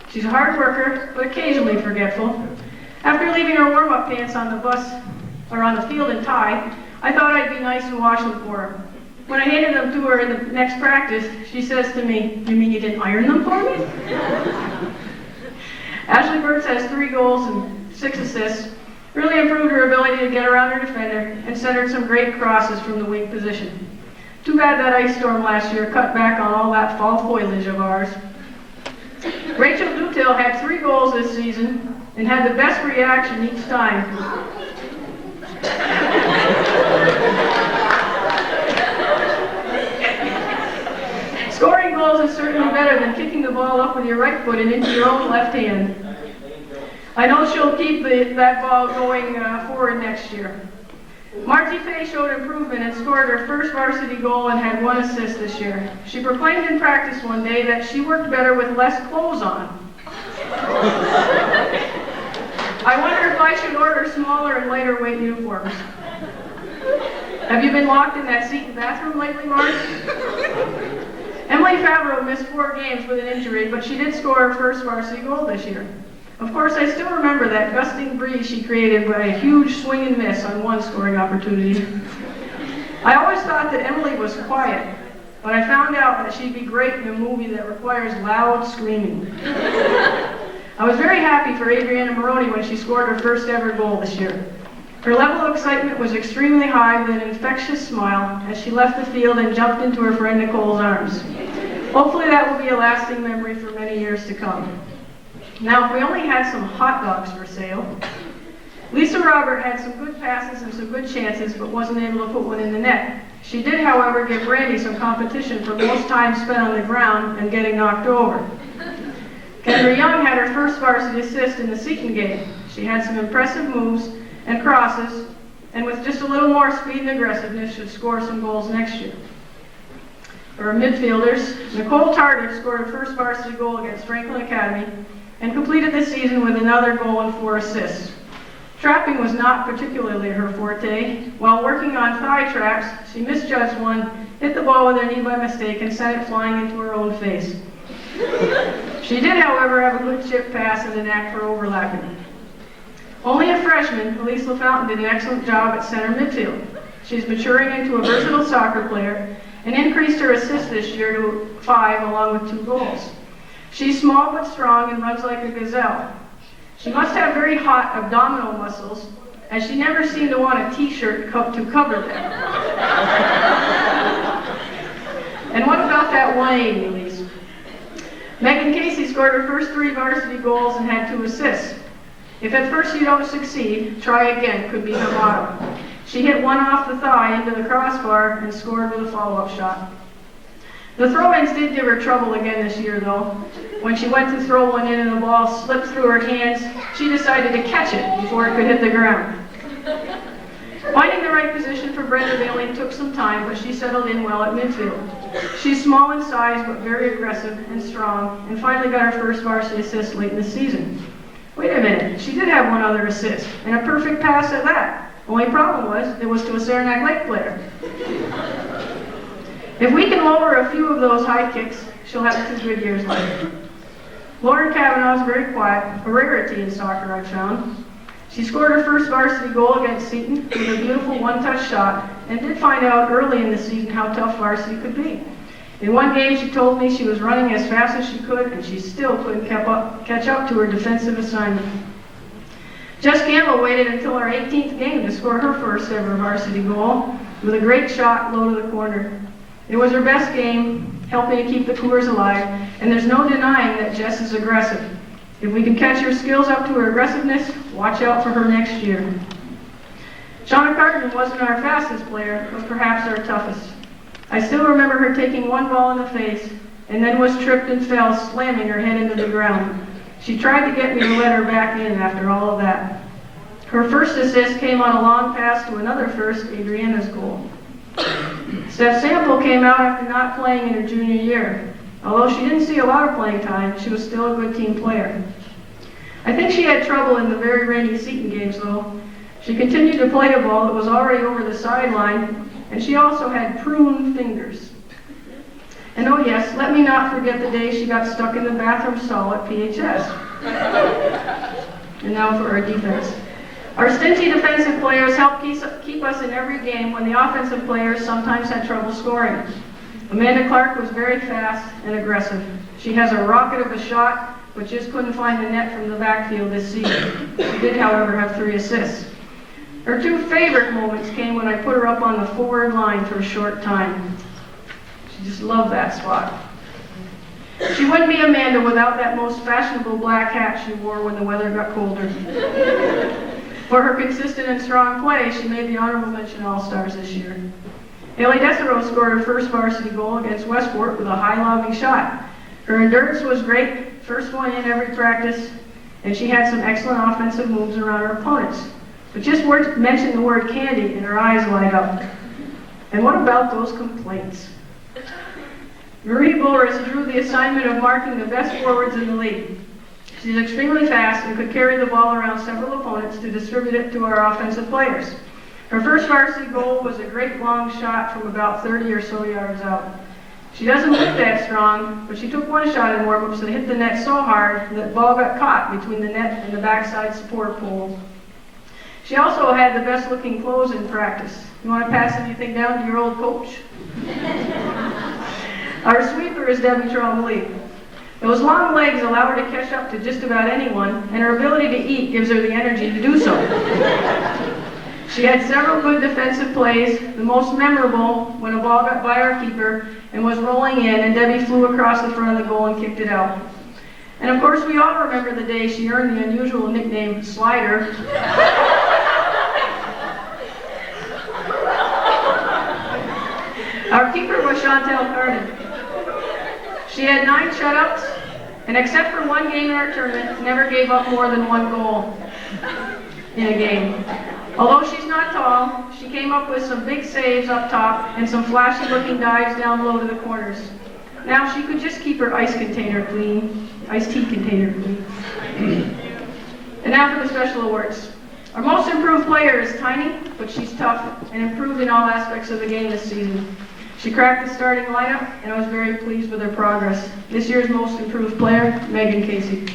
She's a hard worker, but occasionally forgetful. After leaving her warm-up pants on the bus, or on the field and tie, I thought I'd be nice and wash them for her. When I handed them to her in the next practice, she says to me, "You mean you didn't iron them for me?" Ashley Burks has 3 goals and 6 assists, really improved her ability to get around her defender, and centered some great crosses from the wing position. Too bad that ice storm last year cut back on all that fall foliage of ours. Rachel Dutil had 3 goals this season and had the best reaction each time. Scoring goals is certainly better than kicking the ball up with your right foot and into your own left hand. I know she'll keep that ball going forward next year. Margie Fay showed improvement and scored her first varsity goal and had 1 assist this year. She proclaimed in practice one day that she worked better with less clothes on. I wonder if I should order smaller and lighter weight uniforms. Have you been locked in that Seton bathroom lately, Mark? Emily Favreau missed 4 games with an injury, but she did score her first varsity goal this year. Of course, I still remember that gusting breeze she created by a huge swing and miss on one scoring opportunity. I always thought that Emily was quiet, but I found out that she'd be great in a movie that requires loud screaming. I was very happy for Adriana Maroney when she scored her first ever goal this year. Her level of excitement was extremely high with an infectious smile as she left the field and jumped into her friend Nicole's arms. Hopefully that will be a lasting memory for many years to come. Now, if we only had some hot dogs for sale. Lisa Robert had some good passes and some good chances, but wasn't able to put one in the net. She did, however, give Randy some competition for most time spent on the ground and getting knocked over. Kendra Young had her first varsity assist in the Seton game. She had some impressive moves and crosses, and with just a little more speed and aggressiveness, should score some goals next year. For our midfielders, Nicole Tardif scored her first varsity goal against Franklin Academy and completed the season with another goal and 4 assists. Trapping was not particularly her forte. While working on thigh traps, she misjudged one, hit the ball with her knee by mistake, and sent it flying into her own face. She did, however, have a good chip pass and a knack for overlapping. Only a freshman, Elise LaFountain did an excellent job at center midfield. She's maturing into a versatile soccer player and increased her assists this year to 5 along with 2 goals. She's small but strong and runs like a gazelle. She must have very hot abdominal muscles, as she never seemed to want a t-shirt to cover them. And what about that 180, Elise? Megan Casey scored her first 3 varsity goals and had 2 assists. If at first you don't succeed, try again could be her motto. She hit one off the thigh into the crossbar and scored with a follow-up shot. The throw-ins did give her trouble again this year, though. When she went to throw one in and the ball slipped through her hands, she decided to catch it before it could hit the ground. Finding the right position for Brenda Bailey took some time, but she settled in well at midfield. She's small in size, but very aggressive and strong, and finally got her first varsity assist late in the season. Wait a minute, she did have 1 other assist, and a perfect pass at that. Only problem was, it was to a Saranac Lake player. If we can lower a few of those high kicks, she'll have 2 good years left. Lauren Kavanaugh is very quiet, a rarity in soccer I've found. She scored her first varsity goal against Seton with a beautiful one-touch shot, and did find out early in the season how tough varsity could be. In one game, she told me she was running as fast as she could, and she still couldn't catch up to her defensive assignment. Jess Gamble waited until our 18th game to score her first ever varsity goal with a great shot low to the corner. It was her best game, helping to keep the Cougars alive, and there's no denying that Jess is aggressive. If we can catch her skills up to her aggressiveness, watch out for her next year. Shawna Carter wasn't our fastest player, but perhaps our toughest. I still remember her taking 1 ball in the face, and then was tripped and fell, slamming her head into the ground. She tried to get me to let her back in after all of that. Her first assist came on a long pass to another first, Adriana's goal. Steph Sample came out after not playing in her junior year. Although she didn't see a lot of playing time, she was still a good team player. I think she had trouble in the very rainy Seton games, though. She continued to play a ball that was already over the sideline, and she also had pruned fingers. And oh yes, let me not forget the day she got stuck in the bathroom stall at PHS. And now for our defense. Our stingy defensive players helped keep us in every game when the offensive players sometimes had trouble scoring. Amanda Clark was very fast and aggressive. She has a rocket of a shot, but just couldn't find the net from the backfield this season. She did, however, have 3 assists. Her 2 favorite moments came when I put her up on the forward line for a short time. She just loved that spot. She wouldn't be Amanda without that most fashionable black hat she wore when the weather got colder. For her consistent and strong play, she made the honorable mention All-Stars this year. Haley Desereau scored her first varsity goal against Westport with a high-lobbing shot. Her endurance was great, first one in every practice, and she had some excellent offensive moves around her opponents. But just mention the word candy and her eyes light up. And what about those complaints? Marie Boris drew the assignment of marking the best forwards in the league. She's extremely fast and could carry the ball around several opponents to distribute it to our offensive players. Her first varsity goal was a great long shot from about 30 or so yards out. She doesn't look that strong, but she took one shot in warm-ups that hit the net so hard that the ball got caught between the net and the backside support pole. She also had the best-looking clothes in practice. You want to pass anything down to your old coach? Our sweeper is Debbie Trombley. Those long legs allow her to catch up to just about anyone, and her ability to eat gives her the energy to do so. She had several good defensive plays, the most memorable when a ball got by our keeper and was rolling in, and Debbie flew across the front of the goal and kicked it out. And of course, we all remember the day she earned the unusual nickname Slider. Our keeper was Shawna Carter. She had 9 shutouts, and except for one game in our tournament, never gave up more than 1 goal in a game. Although she's not tall, she came up with some big saves up top and some flashy-looking dives down low to the corners. Now she could just keep her iced tea container clean. And now for the special awards. Our most improved player is tiny, but she's tough and improved in all aspects of the game this season. She cracked the starting lineup, and I was very pleased with her progress. This year's most improved player, Megan Casey.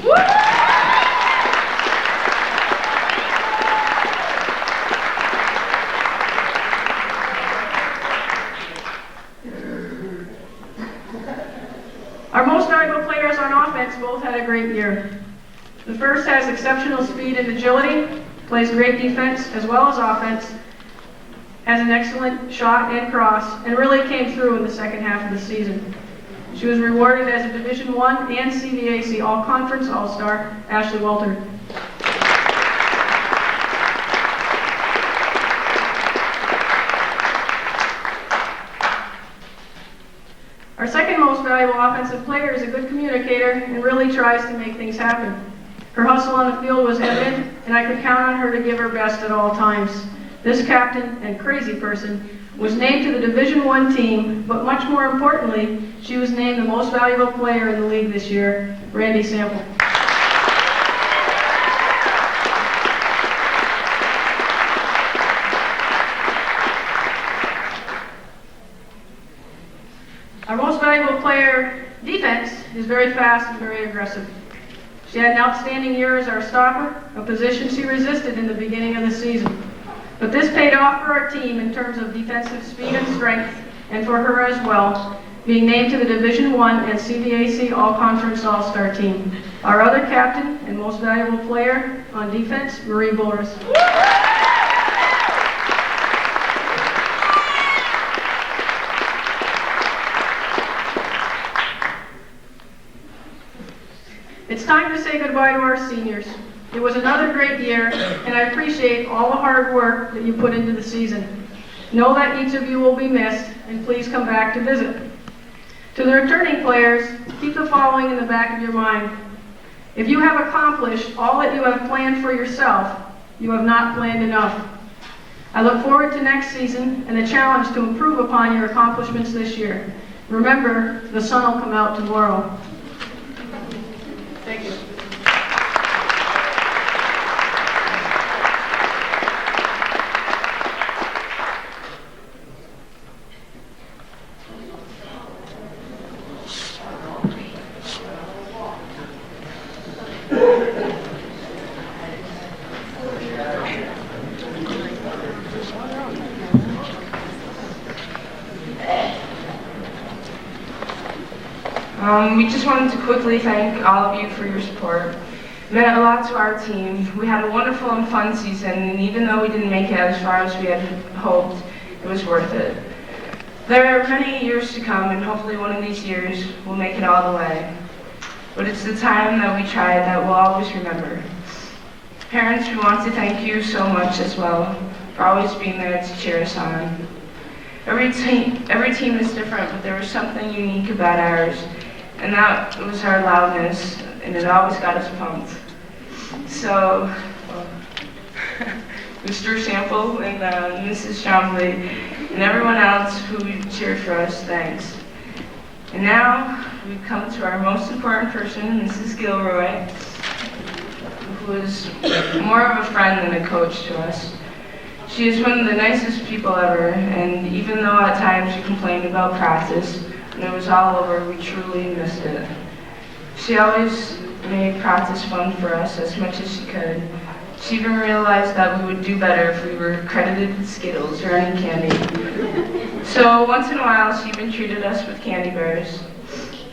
Our most valuable players on offense both had a great year. The first has exceptional speed and agility, plays great defense as well as offense, has an excellent shot and cross, and really came through in the second half of the season. She was rewarded as a Division I and CVAC All-Conference All-Star, Ashley Walter. Our second most valuable offensive player is a good communicator and really tries to make things happen. Her hustle on the field was evident, and I could count on her to give her best at all times. This captain and crazy person was named to the Division I team, but much more importantly, she was named the most valuable player in the league this year, Randy Sample. Our most valuable player, defense, is very fast and very aggressive. She had an outstanding year as our stopper, a position she resisted in the beginning of the season. But this paid off for our team in terms of defensive speed and strength, and for her as well, being named to the Division I and CVAC All-Conference All-Star team. Our other captain and most valuable player on defense, Marie Boris. It's time to say goodbye to our seniors. It was another great year, and I appreciate all the hard work that you put into the season. Know that each of you will be missed, and please come back to visit. To the returning players, keep the following in the back of your mind. If you have accomplished all that you have planned for yourself, you have not planned enough. I look forward to next season and the challenge to improve upon your accomplishments this year. Remember, the sun will come out tomorrow. Thank you. We just wanted to quickly thank all of you for your support. It meant a lot to our team. We had a wonderful and fun season, and even though we didn't make it as far as we had hoped, it was worth it. There are many years to come, and hopefully one of these years we'll make it all the way. But it's the time that we tried that we'll always remember. Parents, we want to thank you so much as well for always being there to cheer us on. Every team is different, but there was something unique about ours, and that was our loudness, and it always got us pumped. So, Mr. Sample and Mrs. Chombley and everyone else who cheered for us, thanks. And now we've come to our most important person, Mrs. Gilroy, who is more of a friend than a coach to us. She is one of the nicest people ever, and even though at times she complained about practice, when it was all over, we truly missed it. She always made practice fun for us as much as she could. She even realized that we would do better if we were credited with Skittles or any candy. So once in a while, she even treated us with candy bars.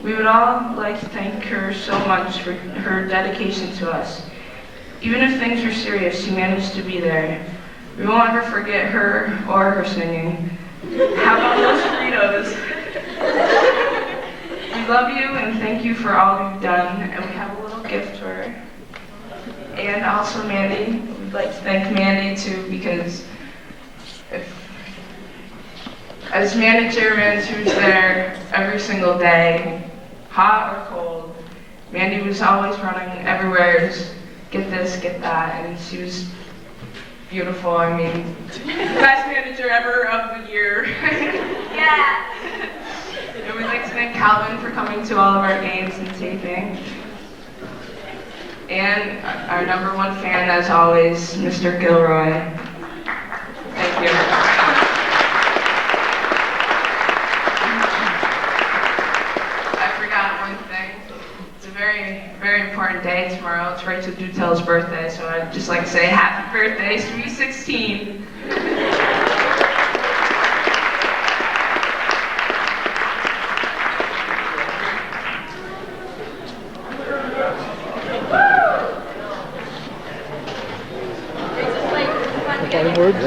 We would all like to thank her so much for her dedication to us. Even if things were serious, she managed to be there. We won't ever forget her or her singing. How about those Fritos? We love you and thank you for all you've done, and we have a little gift for her. And also Mandy. We'd like to thank Mandy too, because as manager, she was there every single day, hot or cold. Mandy was always running everywhere, just get this, get that, and she was beautiful. I mean, best manager ever of the year. Yeah. And we'd like to thank Calvin for coming to all of our games and taping. And our number one fan, as always, Mr. Gilroy. Thank you. I forgot one thing. It's a very, very important day tomorrow. It's Rachel Dutel's birthday, so I'd just like to say happy birthday, Sweet 16. Words?